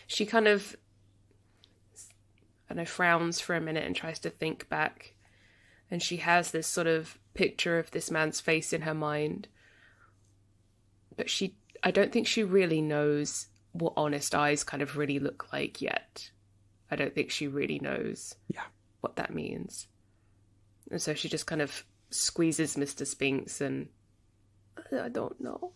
She kind of frowns for a minute and tries to think back. And she has this sort of picture of this man's face in her mind. But I don't think she really knows what honest eyes kind of really look like yet. I don't think she really knows what that means. And so she just kind of squeezes Mr. Spinks and I don't know.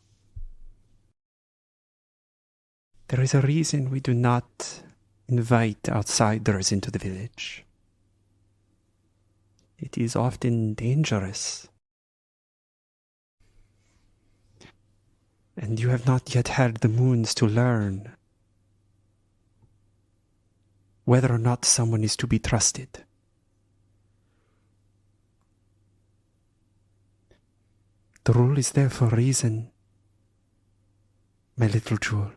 There is a reason we do not invite outsiders into the village. It is often dangerous. And you have not yet had the moons to learn whether or not someone is to be trusted. The rule is there for a reason, my little jewel.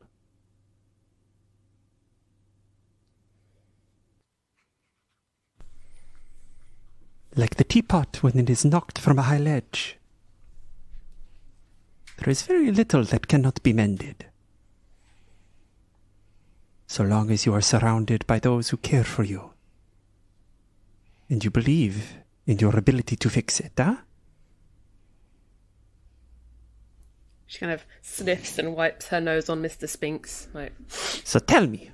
Like the teapot when it is knocked from a high ledge. There is very little that cannot be mended. So long as you are surrounded by those who care for you. And you believe in your ability to fix it, huh? She kind of sniffs and wipes her nose on Mr. Spinks. So tell me,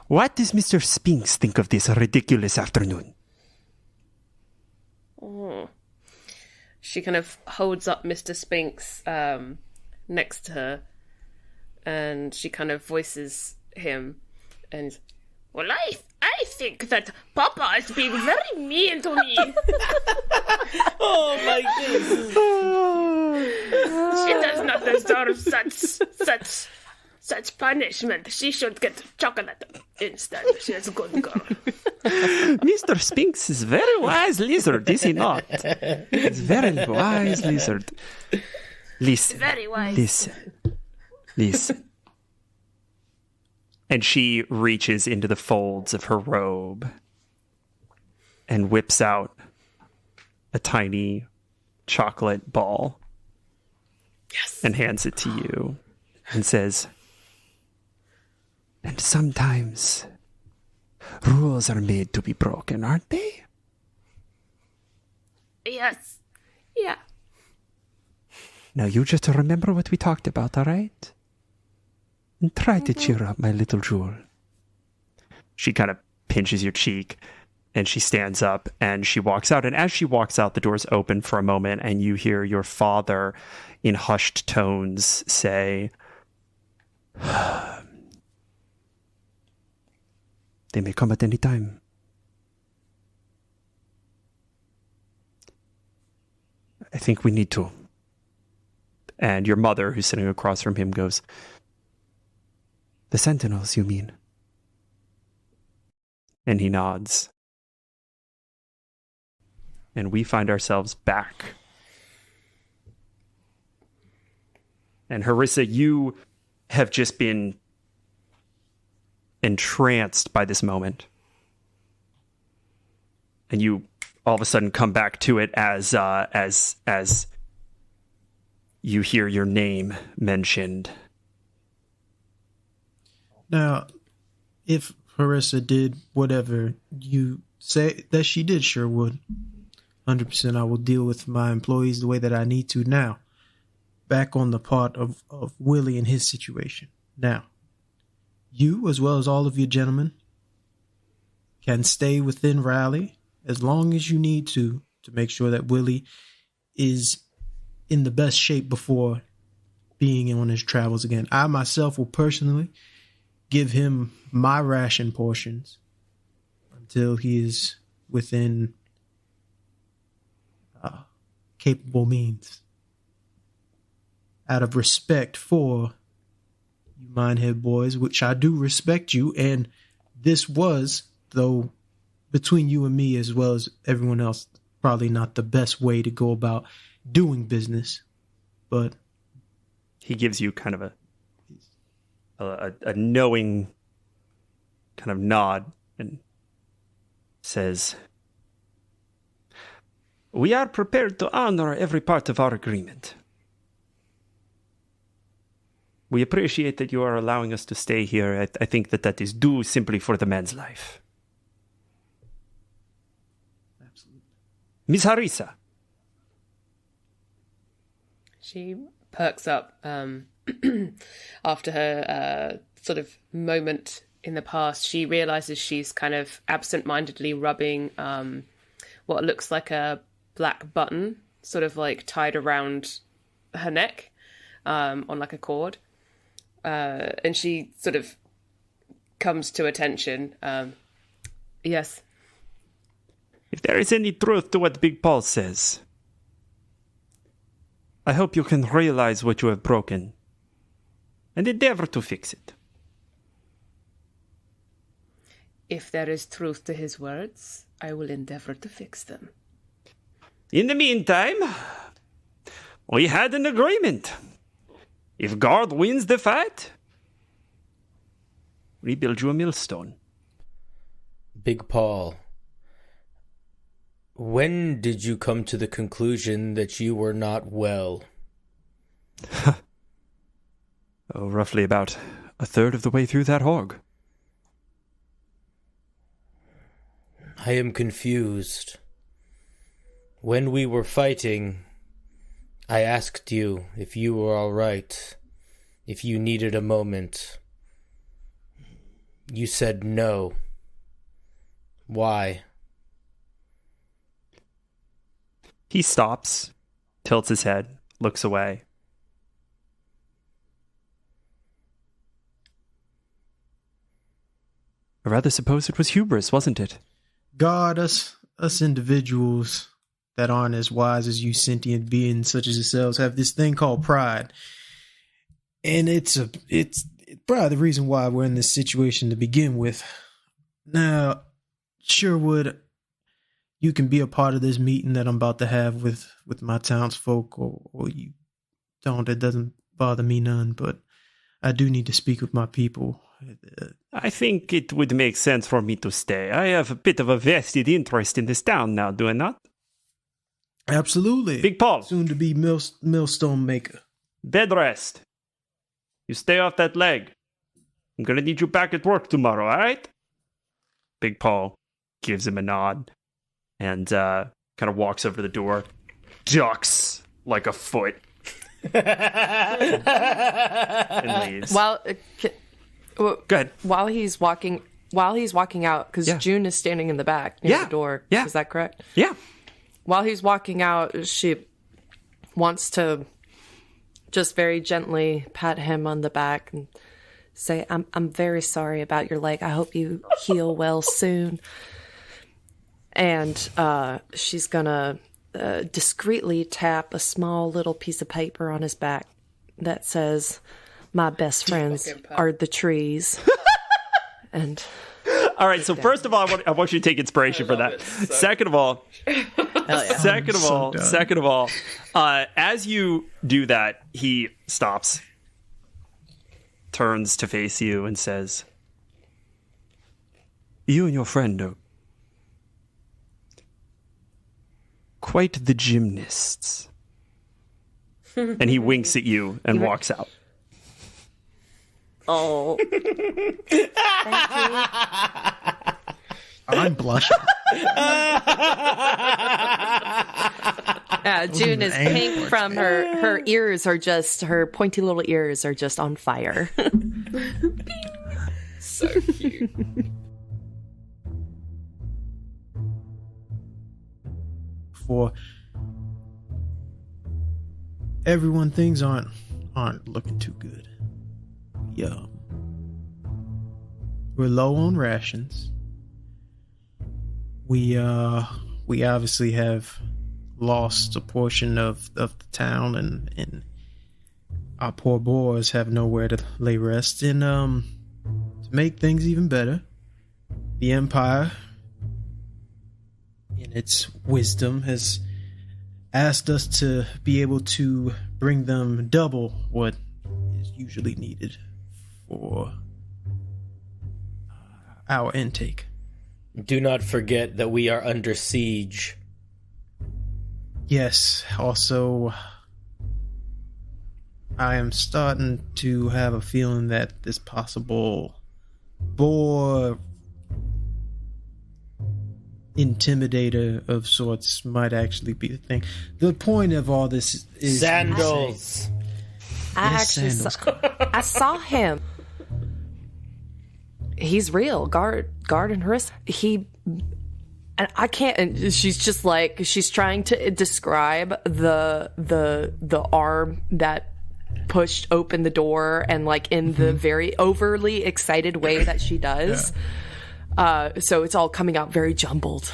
what does Mr. Spinks think of this ridiculous afternoon? Oh. She kind of holds up Mr. Spinks next to her, and she kind of voices him, and well, I think that Papa is being very mean to me. Oh my goodness! She does not deserve such punishment. She should get chocolate instead. She is a good girl. Mr. Spinks is very wise lizard, is he not? He's very wise lizard. Listen. Very wise. Listen. And she reaches into the folds of her robe and whips out a tiny chocolate ball. Yes. And hands it to you and says, and sometimes rules are made to be broken, aren't they? Yes. Yeah. Now you just remember what we talked about, all right? And try to cheer up, my little jewel. She kind of pinches your cheek and she stands up and she walks out. And as she walks out, the doors open for a moment and you hear your father in hushed tones say, they may come at any time. I think we need to. And your mother, who's sitting across from him, goes, the sentinels, you mean? And he nods. And we find ourselves back. And Harissa, you have just been entranced by this moment. And you all of a sudden come back to it as you hear your name mentioned. Now, if Harissa did whatever you say that she did, Sherwood, 100% I will deal with my employees the way that I need to. Now, back on the part of Willie and his situation. Now, you, as well as all of your gentlemen, can stay within Raleigh as long as you need to to make sure that Willie is in the best shape before being on his travels again. I myself will personally give him my ration portions until he is within capable means. Out of respect for you Minehead boys, which I do respect you, and this was, though, between you and me as well as everyone else, probably not the best way to go about doing business, but he gives you kind of a knowing kind of nod and says, "We are prepared to honor every part of our agreement. We appreciate that you are allowing us to stay here. I think that is due simply for the man's life." absolutely. Miss Harissa. She perks up after her sort of moment in the past. She realizes she's kind of absent-mindedly rubbing what looks like a black button, sort of like tied around her neck on like a cord. And she sort of comes to attention. Yes. If there is any truth to what Big Paul says, I hope you can realize what you have broken and endeavor to fix it. If there is truth to his words, I will endeavor to fix them. In the meantime, we had an agreement. If Guard wins the fight, we build you a millstone. Big Paul, when did you come to the conclusion that you were not well? Roughly about a third of the way through that hog. I am confused. When we were fighting, I asked you if you were all right, if you needed a moment. You said no. Why? He stops, tilts his head, looks away. I rather suppose it was hubris, wasn't it? God, us individuals that aren't as wise as you sentient beings such as yourselves have this thing called pride. And it's probably the reason why we're in this situation to begin with. Now, Sherwood, you can be a part of this meeting that I'm about to have with my townsfolk, or you don't. It doesn't bother me none, but I do need to speak with my people. I think it would make sense for me to stay. I have a bit of a vested interest in this town now, do I not? Absolutely. Big Paul. Soon to be millstone maker. Bed rest. You stay off that leg. I'm gonna need you back at work tomorrow, alright? Big Paul gives him a nod and kind of walks over the door, ducks like a foot, and leaves. Go ahead. While he's walking out, because June is standing in the back near the door. Yeah. Is that correct? Yeah. While he's walking out, she wants to just very gently pat him on the back and say, I'm very sorry about your leg. I hope you heal well soon. And she's gonna discreetly tap a small little piece of paper on his back that says, "My best friends are the trees." And all right, so first of all, I want you to take inspiration for that. Second of all, as you do that, he stops, turns to face you, and says, "You and your friend are quite the gymnasts." And he winks at you and walks out. oh, I'm blushing. June is pink from her ears are just, her pointy little ears are just on fire. So cute. for everyone, things aren't looking too good. Yeah. We're low on rations. We obviously have lost a portion of the town, and our poor boars have nowhere to lay rest. And to make things even better, the Empire, in its wisdom, has asked us to be able to bring them double what is usually needed for our intake. Do not forget that we are under siege. Yes, also, I am starting to have a feeling that this possible boar intimidator of sorts might actually be the thing. The point of all this is sandals. I saw him. He's real. Guard and Harissa. And I can't. And she's just like, she's trying to describe the arm that pushed open the door, and like in the very overly excited way that she does. Yeah. So it's all coming out very jumbled.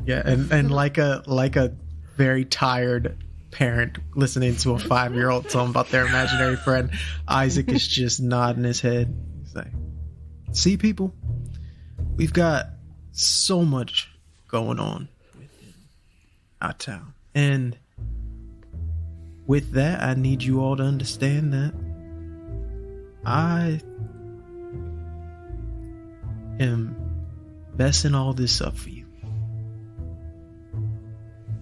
Yeah, and like a very tired parent listening to a 5-year-old tell them about their imaginary friend, Isaac is just nodding his head. He's like, "See, people, we've got so much going on within our town, and with that, I need you all to understand that I am messing all this up for you.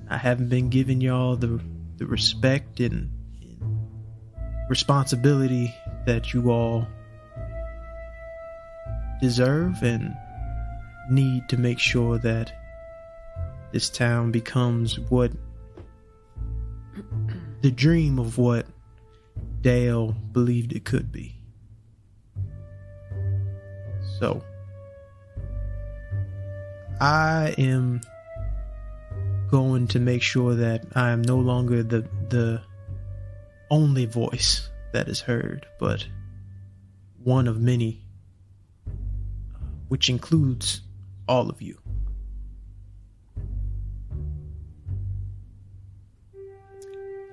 I haven't been giving y'all the respect and responsibility that you all deserve, and need to make sure that this town becomes what the dream of what Dale believed it could be. So I am going to make sure that I am no longer the only voice that is heard, but one of many, which includes all of you.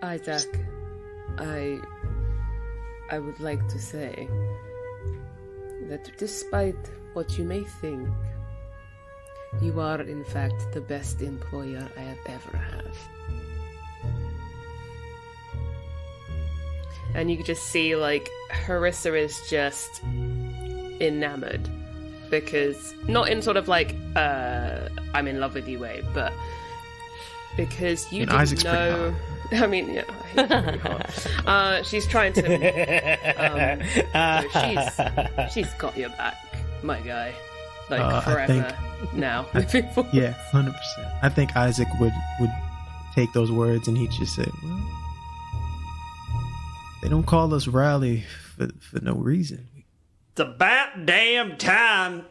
Isaac, I would like to say that despite what you may think, you are in fact the best employer I have ever had. And you can just see like Harissa is just enamored, because not in sort of like I'm in love with you way, but because you didn't Isaac's know. I mean, yeah, he's pretty hot. She's trying to. She's got your back, my guy. Like forever now. Yeah, 100%. I think Isaac would take those words and he'd just say, "Well, they don't call us Raleigh for no reason." It's about damn time.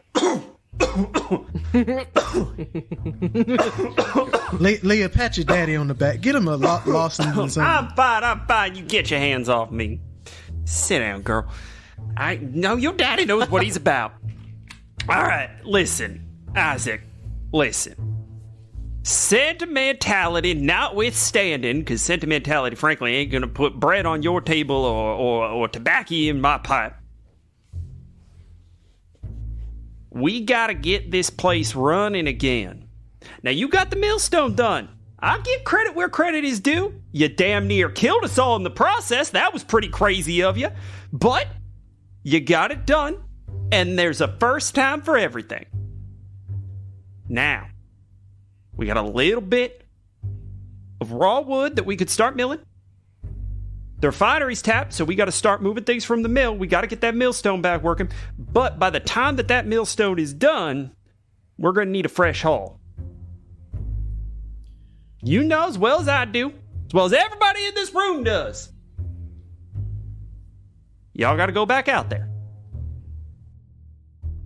Leah, pat your daddy on the back. Get him a Lawson or something. I'm fine. You get your hands off me. Sit down, girl. I know your daddy knows what he's about. All right, listen, Isaac, listen. Sentimentality notwithstanding, because sentimentality, frankly, ain't gonna put bread on your table or tobacco in my pipe. We gotta get this place running again. Now, you got the millstone done. I'll give credit where credit is due. You damn near killed us all in the process. That was pretty crazy of you. But you got it done, and there's a first time for everything. Now, we got a little bit of raw wood that we could start milling. The refinery's tapped, so we got to start moving things from the mill. We got to get that millstone back working. But by the time that millstone is done, we're going to need a fresh haul. You know as well as I do, as well as everybody in this room does. Y'all got to go back out there.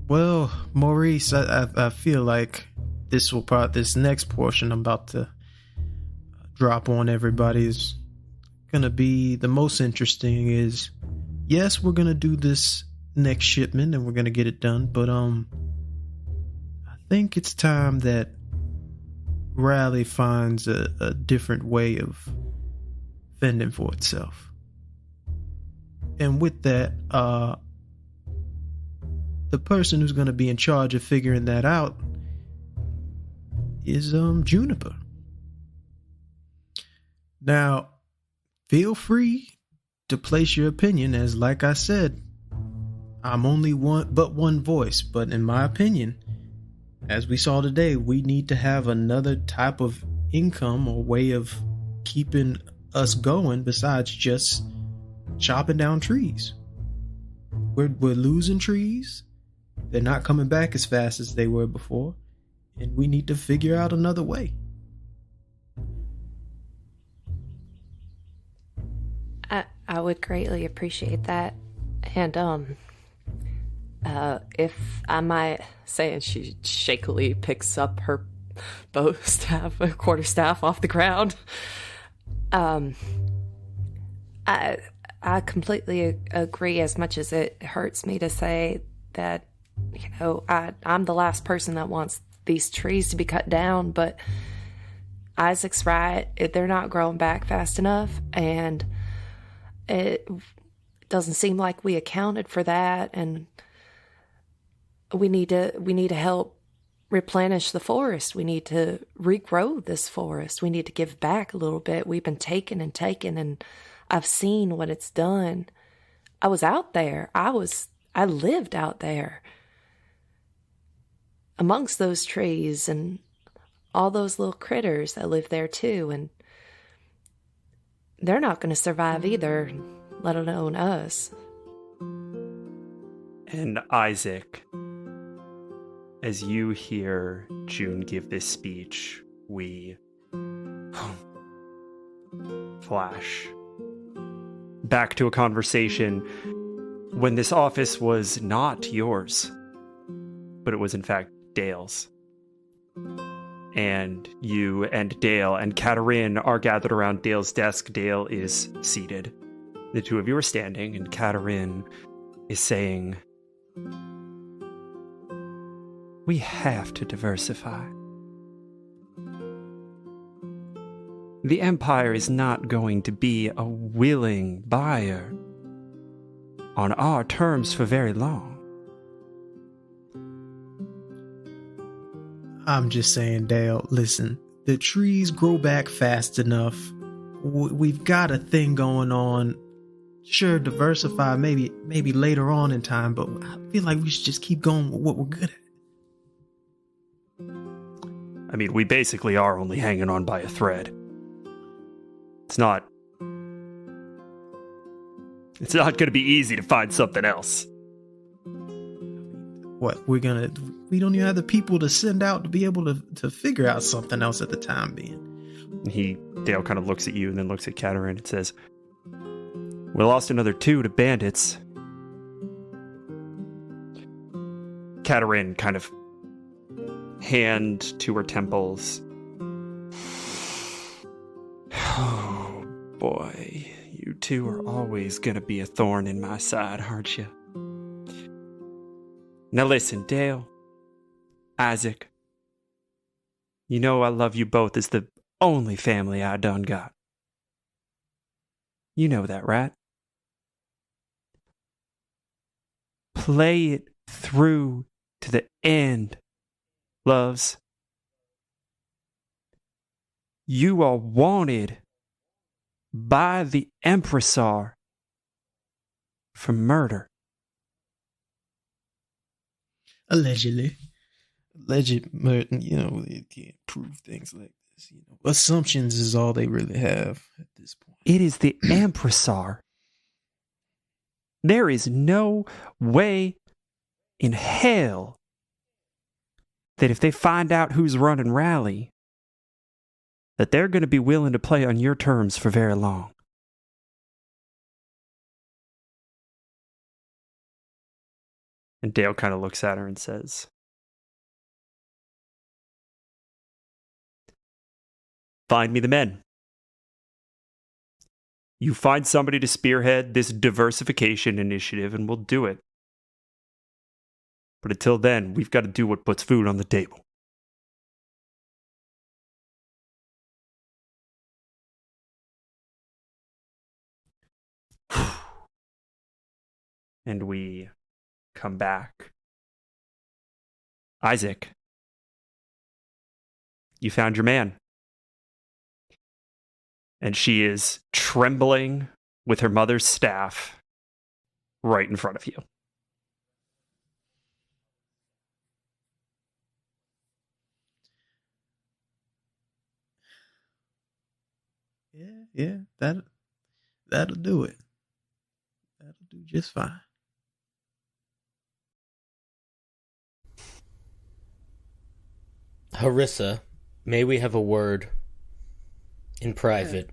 Well, Maurice, I feel like this next portion I'm about to drop on everybody is going to be the most interesting is, yes, we're going to do this next shipment and we're going to get it done, but I think it's time that Raleigh finds a different way of fending for itself. And with that, the person who's going to be in charge of figuring that out is Juniper. Now, feel free to place your opinion, as like I said, I'm only one voice, but in my opinion, as we saw today, we need to have another type of income or way of keeping us going besides just chopping down trees. We're losing trees. They're not coming back as fast as they were before, and we need to figure out another way. I would greatly appreciate that. And if I might say, and she shakily picks up her bow staff, a quarterstaff off the ground. I completely agree, as much as it hurts me to say that, you know, I'm the last person that wants these trees to be cut down, but Isaac's right. They're not growing back fast enough, and it doesn't seem like we accounted for that, and we need to help replenish the forest. We need to regrow this forest. We need to give back a little bit. We've been taking and taking, and I've seen what it's done. I was out there. I lived out there amongst those trees and all those little critters that live there too, and they're not going to survive either, let alone us. And Isaac, as you hear June give this speech, we flash back to a conversation when this office was not yours, but it was in fact Dale's. And you and Dale and Katarine are gathered around Dale's desk. Dale is seated. The two of you are standing, and Katarine is saying, "We have to diversify. The Empire is not going to be a willing buyer on our terms for very long." I'm just saying, Dale, listen, the trees grow back fast enough. We've got a thing going on. Sure, diversify maybe later on in time, but I feel like we should just keep going with what we're good at. I mean, we basically are only hanging on by a thread. It's not going to be easy to find something else. What, we don't even have the people to send out to be able to figure out something else at the time being. Dale kind of looks at you and then looks at Katarine and says, "We lost another 2 to bandits." Katarine kind of hand to her temples. "Oh boy, you two are always gonna be a thorn in my side, aren't you? Now listen, Dale, Isaac, you know I love you both as the only family I done got. You know that, right? Play it through to the end, loves. You are wanted by the Empressar for murder." Alleged murder, you can't prove things like this. Assumptions is all they really have at this point. It is the Empressar. There is no way in hell that if they find out who's running Raleigh, that they're going to be willing to play on your terms for very long. And Dale kind of looks at her and says, "Find me the men." You find somebody to spearhead this diversification initiative, and we'll do it. But until then, we've got to do what puts food on the table. And we come back. Isaac, you found your man. And she is trembling with her mother's staff right in front of you. Yeah, that'll do it. That'll do just fine. Harissa, may we have a word in private?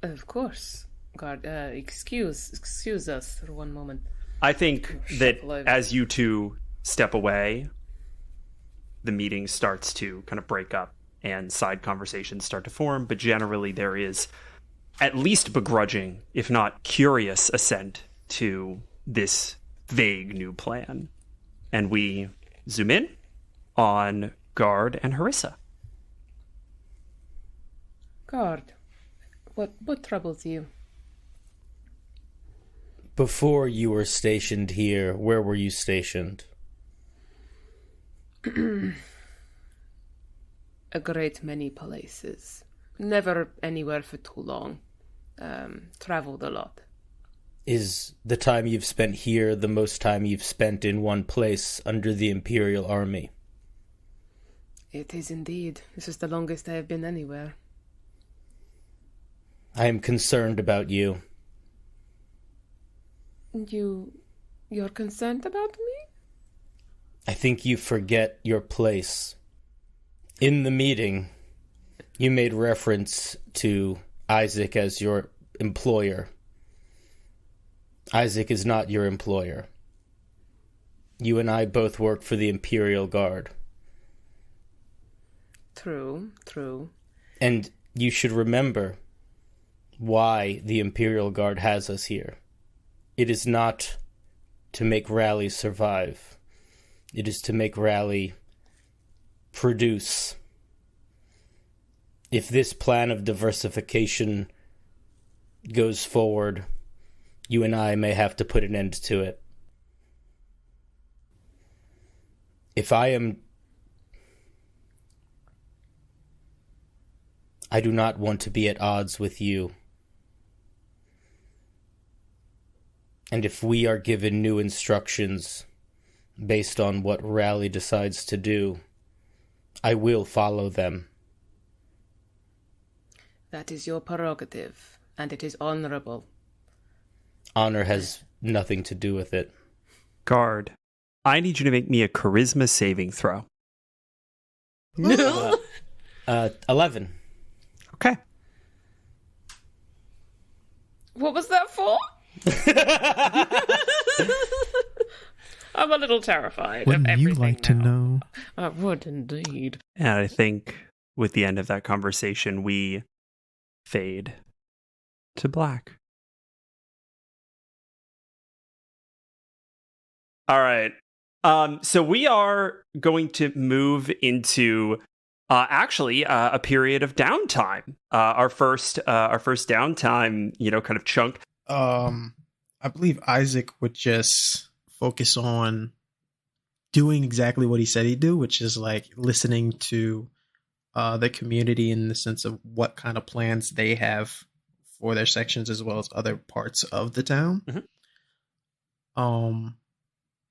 Of course. God, excuse us for one moment. I think that as you two step away, the meeting starts to kind of break up and side conversations start to form, but generally there is at least begrudging, if not curious, assent to this vague new plan. And we zoom in on Guard and Harissa. Guard, what troubles you? Before you were stationed here, where were you stationed? A great many places. Never anywhere for too long. Traveled a lot. Is the time you've spent here the most time you've spent in one place under the Imperial Army? It is indeed. This is the longest I have been anywhere. I am concerned about you. You're concerned about me? I think you forget your place. In the meeting, you made reference to Isaac as your employer. Isaac is not your employer. You and I both work for the Imperial Guard. True. And you should remember why the Imperial Guard has us here. It is not to make Raleigh survive. It is to make Raleigh produce. If this plan of diversification goes forward, you and I may have to put an end to it. I do not want to be at odds with you. And if we are given new instructions based on what Raleigh decides to do, I will follow them. That is your prerogative, and it is honorable. Honor has nothing to do with it. Guard, I need you to make me a charisma saving throw. 11. Okay. What was that for? I'm a little terrified of Wouldn't you everything like to now. know? I would indeed. And I think with the end of that conversation, we fade to black. All right. So we are going to move into a period of downtime. Our first downtime, kind of chunk. I believe Isaac would just focus on doing exactly what he said he'd do, which is like listening to the community in the sense of what kind of plans they have for their sections as well as other parts of the town. Mm-hmm.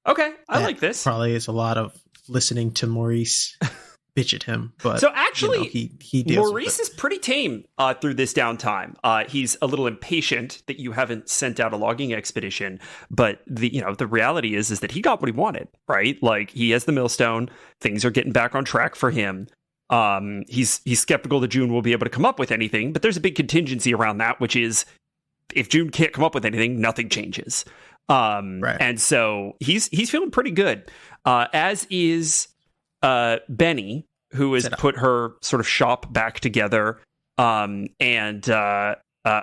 Okay, I like this. Probably is a lot of listening to Maurice bitch at him, but so actually, he deals Maurice with it. is pretty tame through this downtime. He's a little impatient that you haven't sent out a logging expedition, but the reality is that he got what he wanted, right? Like he has the millstone. Things are getting back on track for him. He's skeptical that June will be able to come up with anything, but there's a big contingency around that, which is if June can't come up with anything, nothing changes. Right. And so he's feeling pretty good. As is Benny, who has put her sort of shop back together, and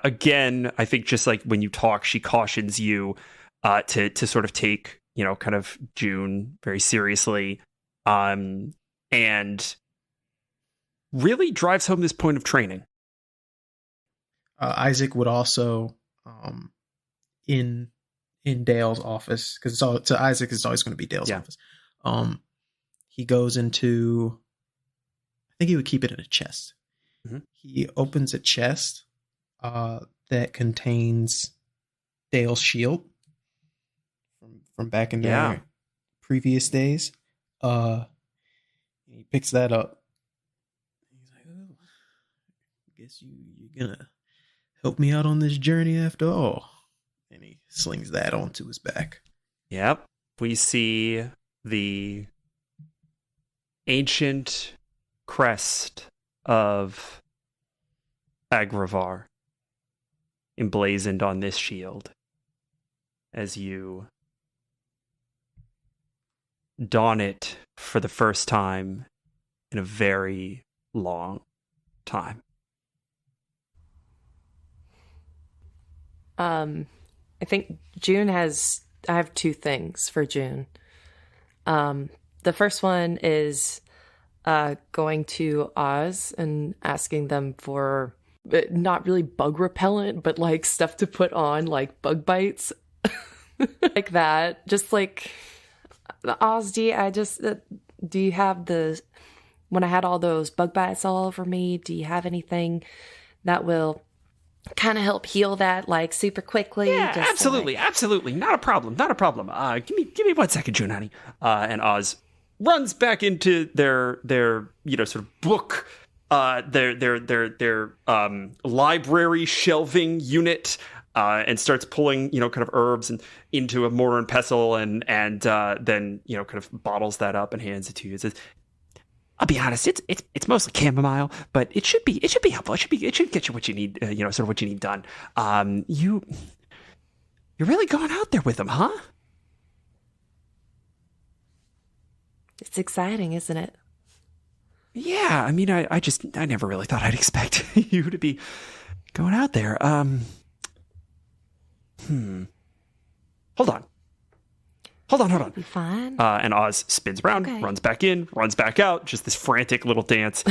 again, I think just like when you talk, she cautions you to sort of take, kind of June very seriously, and really drives home this point of training. Isaac would also, in Dale's office, because to Isaac it's always going to be Dale's office. He goes into, I think he would keep it in a chest. Mm-hmm. He opens a chest that contains Dale's shield from back in the previous days. He picks that up. He's like, "Oh, I guess you're gonna help me out on this journey after all." And he slings that onto his back. Yep. We see the ancient crest of Agravar emblazoned on this shield as you don it for the first time in a very long time. I think I have two things for June. The first one is going to Oz and asking them for not really bug repellent, but like stuff to put on, like bug bites, like that. Just like Oz, do you have when I had all those bug bites all over me, do you have anything that will kind of help heal that like super quickly? Yeah, absolutely. Not a problem. Give me 1 second, June, honey. And Oz runs back into their sort of book, their library shelving unit, and starts pulling kind of herbs and into a mortar and pestle, and then kind of bottles that up and hands it to you. It says, "I'll be honest, it's mostly chamomile, but it should be helpful. It should get you what you need, sort of what you need done. You're really going out there with them, huh?" It's exciting, isn't it? Yeah, I mean, I never really thought I'd expect you to be going out there. Hold on. Be fine. And Oz spins around, runs back in, runs back out, just this frantic little dance,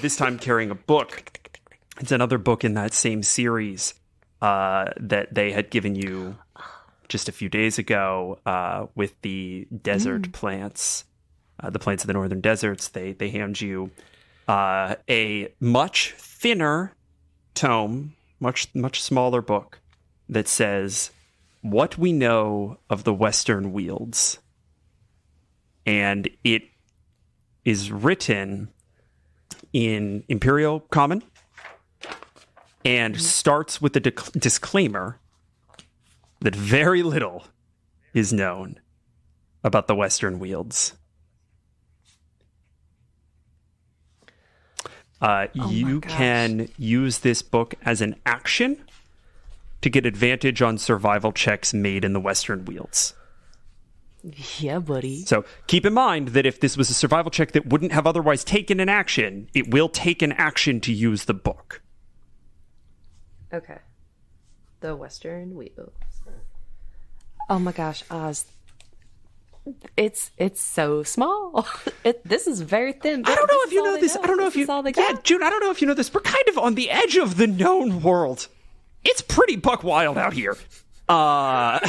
this time carrying a book. It's another book in that same series that they had given you just a few days ago with the desert plants, the plants of the northern deserts. They hand you a much thinner tome, much smaller book that says What We Know of the Western Wields. And it is written in Imperial Common and starts with a disclaimer that very little is known about the Western Wields. You can use this book as an action to get advantage on survival checks made in the Western Wields. Yeah, buddy. So keep in mind that if this was a survival check that wouldn't have otherwise taken an action, it will take an action to use the book. Okay. The Western Wields. Oh my gosh, Oz. It's so small. This is very thin. I don't know if you know this. I don't know if you... Yeah, June, I don't know if you know this. We're kind of on the edge of the known world. It's pretty buck wild out here. I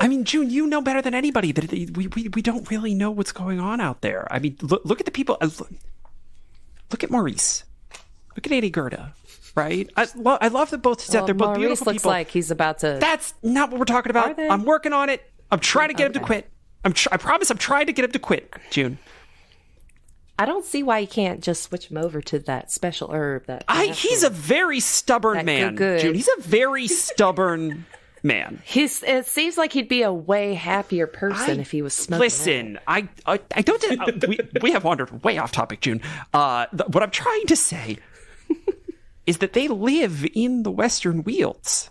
mean, June, you know better than anybody that we don't really know what's going on out there. I mean, look at the people. Look at Maurice. Look at Lady Gerda. Right? I love that both they're both Maurice beautiful looks people. like he's about to... That's not what we're talking about. I'm working on it. I'm trying to get him to quit. I promise I'm trying to get him to quit, June. I don't see why you can't just switch him over to that special herb. He's a very stubborn man, June. He's a very stubborn man. It seems like he'd be a way happier person if he was smoking. Listen, I don't... we have wandered way off topic, June. What I'm trying to say is that they live in the Western Wields.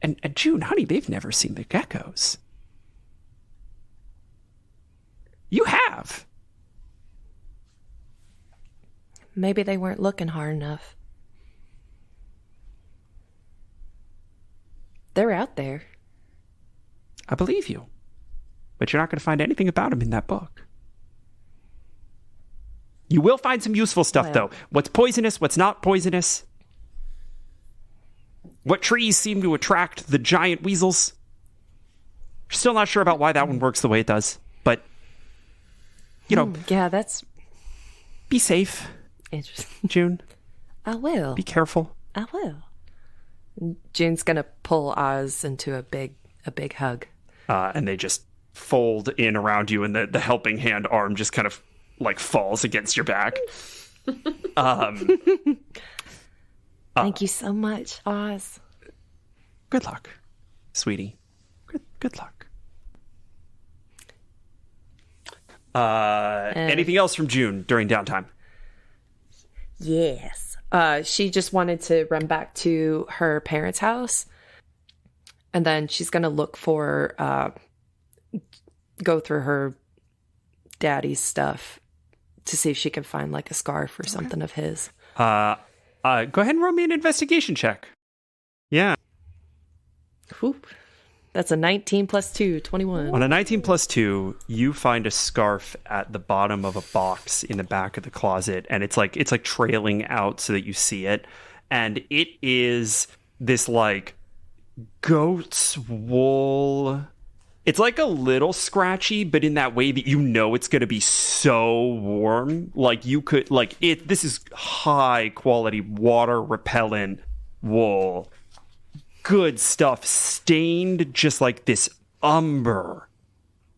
And June, honey, they've never seen the geckos. You have. Maybe they weren't looking hard enough. They're out there. I believe you. But you're not going to find anything about him in that book. You will find some useful stuff, though. What's poisonous, what's not poisonous. What trees seem to attract the giant weasels. Still not sure about why that one works the way it does. But, you know. Yeah, that's... Be safe, interesting. June. I will. Be careful. I will. June's gonna pull Oz into a big hug. And they just fold in around you, and the helping hand arm just kind of like falls against your back. Thank you so much, Oz. Good luck, sweetie. Good luck. Anything else from June during downtime? Yes. She just wanted to run back to her parents' house, and then she's gonna look for go through her daddy's stuff to see if she can find like a scarf or something of his. Go ahead and roll me an investigation check. Yeah. Whew. That's a 19 plus 2, 21. On a 19 plus 2, you find a scarf at the bottom of a box in the back of the closet, and it's like trailing out so that you see it. And it is this like goat's wool. It's like a little scratchy, but in that way that you know it's going to be so warm. Like you could this is high quality water repellent wool. Good stuff, stained just like this umber.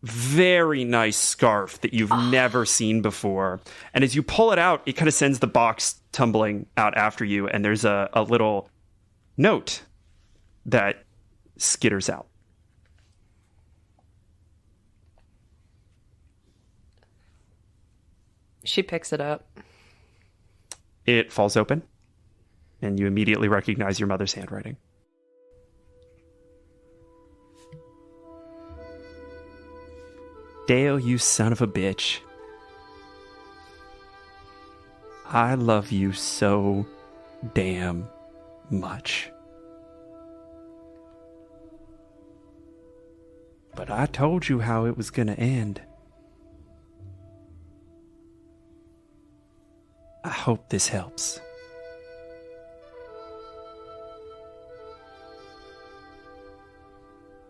Very nice scarf that you've never seen before. And as you pull it out, it kind of sends the box tumbling out after you, and there's a little note that skitters out. She picks it up. It falls open, and you immediately recognize your mother's handwriting. Dale, you son of a bitch. I love you so damn much. But I told you how it was gonna end. I hope this helps.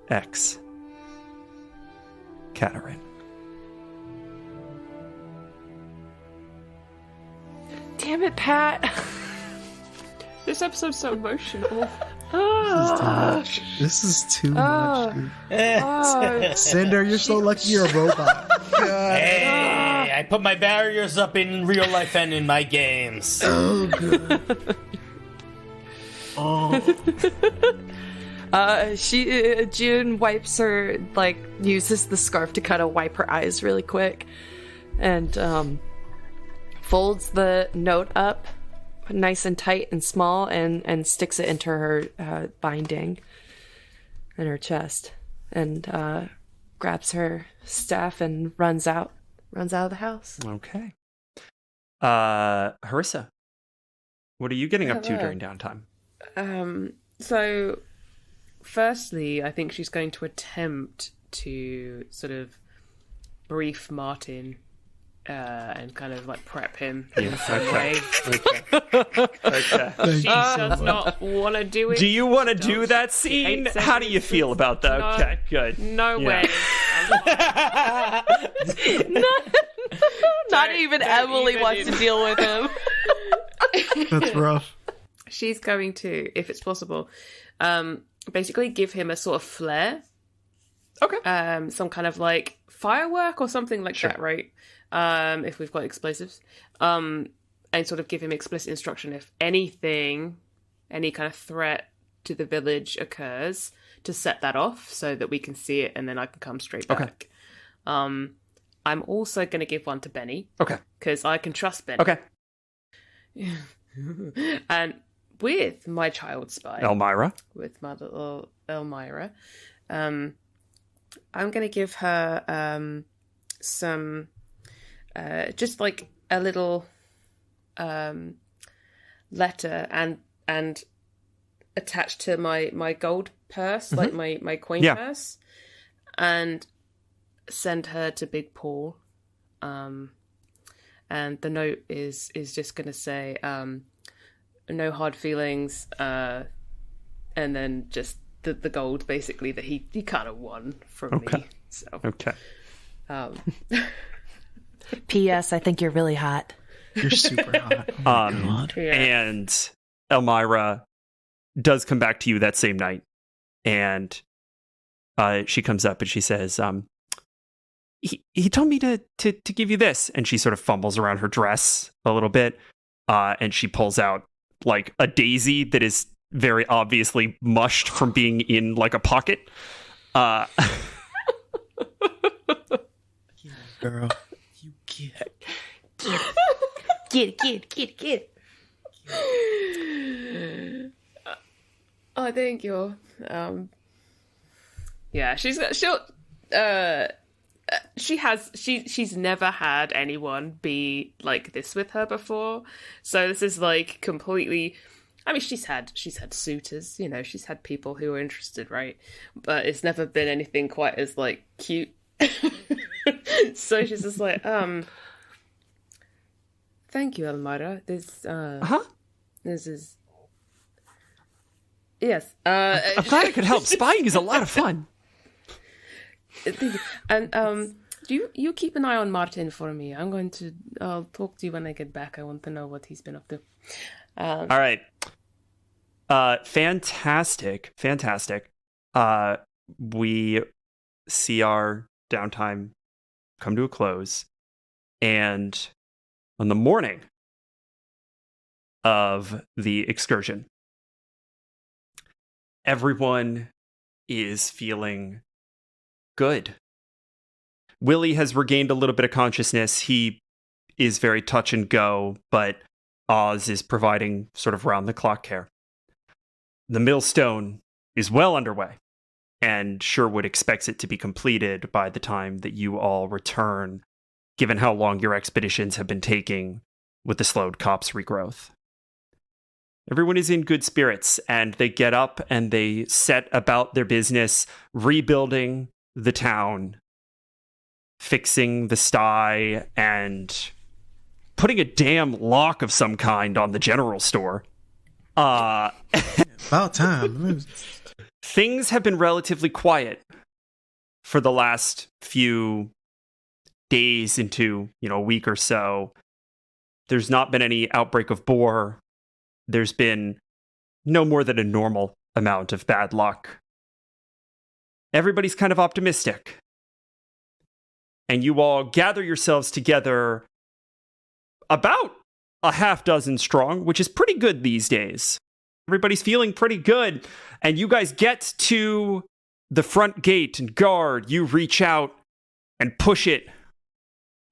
X. Katerin. Damn it, Pat. This episode's so emotional. This is too much. Dude. Cinder, you're so lucky you're a robot. Hey, I put my barriers up in real life and in my games. Oh, good. June wipes her, uses the scarf to kind of wipe her eyes really quick, and folds the note up nice and tight and small, and sticks it into her binding in her chest, and grabs her staff and runs out of the house. Okay. Harissa, what are you getting up to during downtime? So, firstly, I think she's going to attempt to sort of brief Martin and kind of prep him in some way. Okay. She does not want to do it. Do you want to do that scene? How do you feel about that? No, okay, good. No way. Not even Emily wants to deal with him. That's rough. She's going to, if it's possible, basically give him a sort of flare. Okay. Some kind of firework or something like that, right? If we've got explosives. And sort of give him explicit instruction if any kind of threat to the village occurs, to set that off so that we can see it and then I can come straight back. I'm also going to give one to Benny. Okay. Because I can trust Benny. Okay. And with my child spy, Elmira. with my little Elmira, I'm going to give her some, just a little letter and attach to my gold purse, like my coin purse, and send her to Big Paul. And the note is just going to say, no hard feelings, and then just the gold, basically, that he kind of won from me. So. Okay. P.S. I think you're really hot. You're super hot. And Elmira does come back to you that same night, and she comes up and she says, he told me to give you this, and she sort of fumbles around her dress a little bit, and she pulls out like a daisy that is very obviously mushed from being in like a pocket. Get it, girl, you get it. Get it. Oh, thank you. Yeah, she's never had anyone be like this with her before, so this is like completely. I mean, she's had suitors, you know, she's had people who are interested, right? But it's never been anything quite as like cute. So she's just like, thank you, Elmira. This is yes. I'm glad I could help. Spying is a lot of fun. And do you keep an eye on Martin for me? I'll talk to you when I get back. I want to know what he's been up to. All right. Fantastic. We see our downtime come to a close, and on the morning of the excursion, everyone is feeling good. Willie has regained a little bit of consciousness. He is very touch and go, but Oz is providing sort of round-the-clock care. The millstone is well underway, and Sherwood expects it to be completed by the time that you all return, given how long your expeditions have been taking with the slowed copse regrowth. Everyone is in good spirits, and they get up and they set about their business, rebuilding the town, fixing the sty, and putting a damn lock of some kind on the general store. About time. Things have been relatively quiet for the last few days into, a week or so. There's not been any outbreak of boar. There's been no more than a normal amount of bad luck. Everybody's kind of optimistic. And you all gather yourselves together about a half dozen strong, which is pretty good these days. Everybody's feeling pretty good. And you guys get to the front gate, and guard, you reach out and push it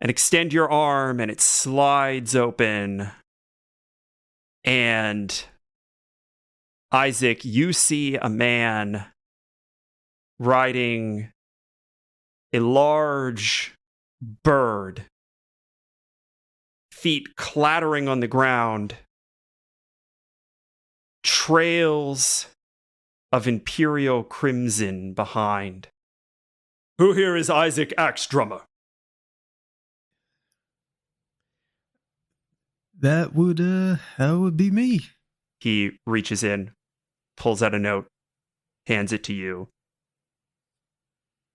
and extend your arm, and it slides open. And Isaac, you see a man riding a large bird, feet clattering on the ground, trails of imperial crimson behind. Who here is Isaac Axedrummer? That would be me. He reaches in, pulls out a note, hands it to you.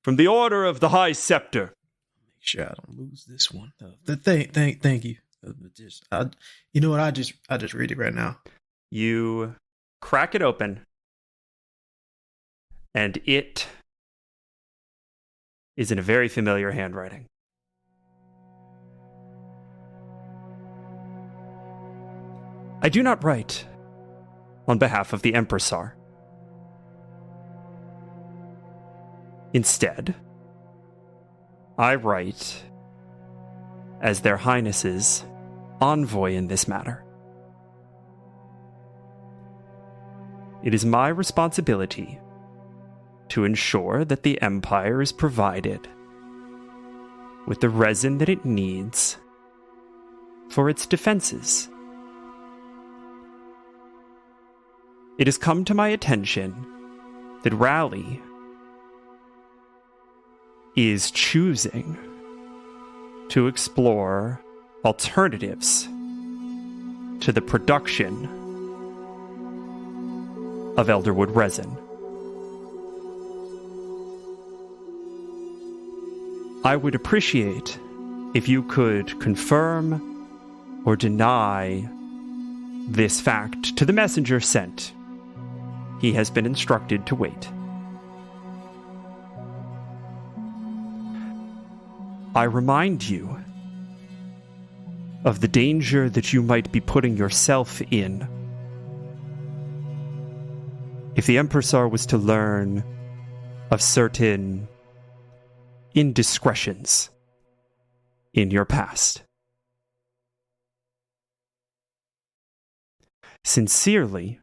From the Order of the High Scepter. Make sure I don't lose this one. Thank you. You know what? I just read it right now. You crack it open, and it is in a very familiar handwriting. I do not write on behalf of the Empressar. Instead, I write as their Highnesses' envoy in this matter. It is my responsibility to ensure that the Empire is provided with the resin that it needs for its defenses it has come to my attention that Raleigh is choosing to explore alternatives to the production of elderwood resin. I would appreciate if you could confirm or deny this fact to the messenger sent. He has been instructed to wait. I remind you of the danger that you might be putting yourself in if the Empressor was to learn of certain indiscretions in your past. Sincerely,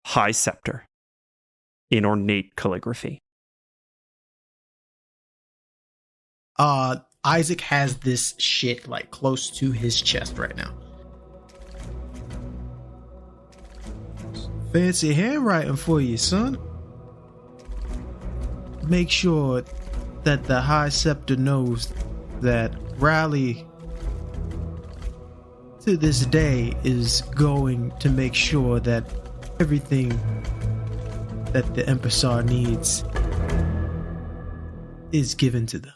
High Scepter, in ornate calligraphy. Isaac has this shit like close to his chest right now. Fancy handwriting for you, son. Make sure that the High Scepter knows that Riley to this day is going to make sure that everything that the Empressor needs is given to them.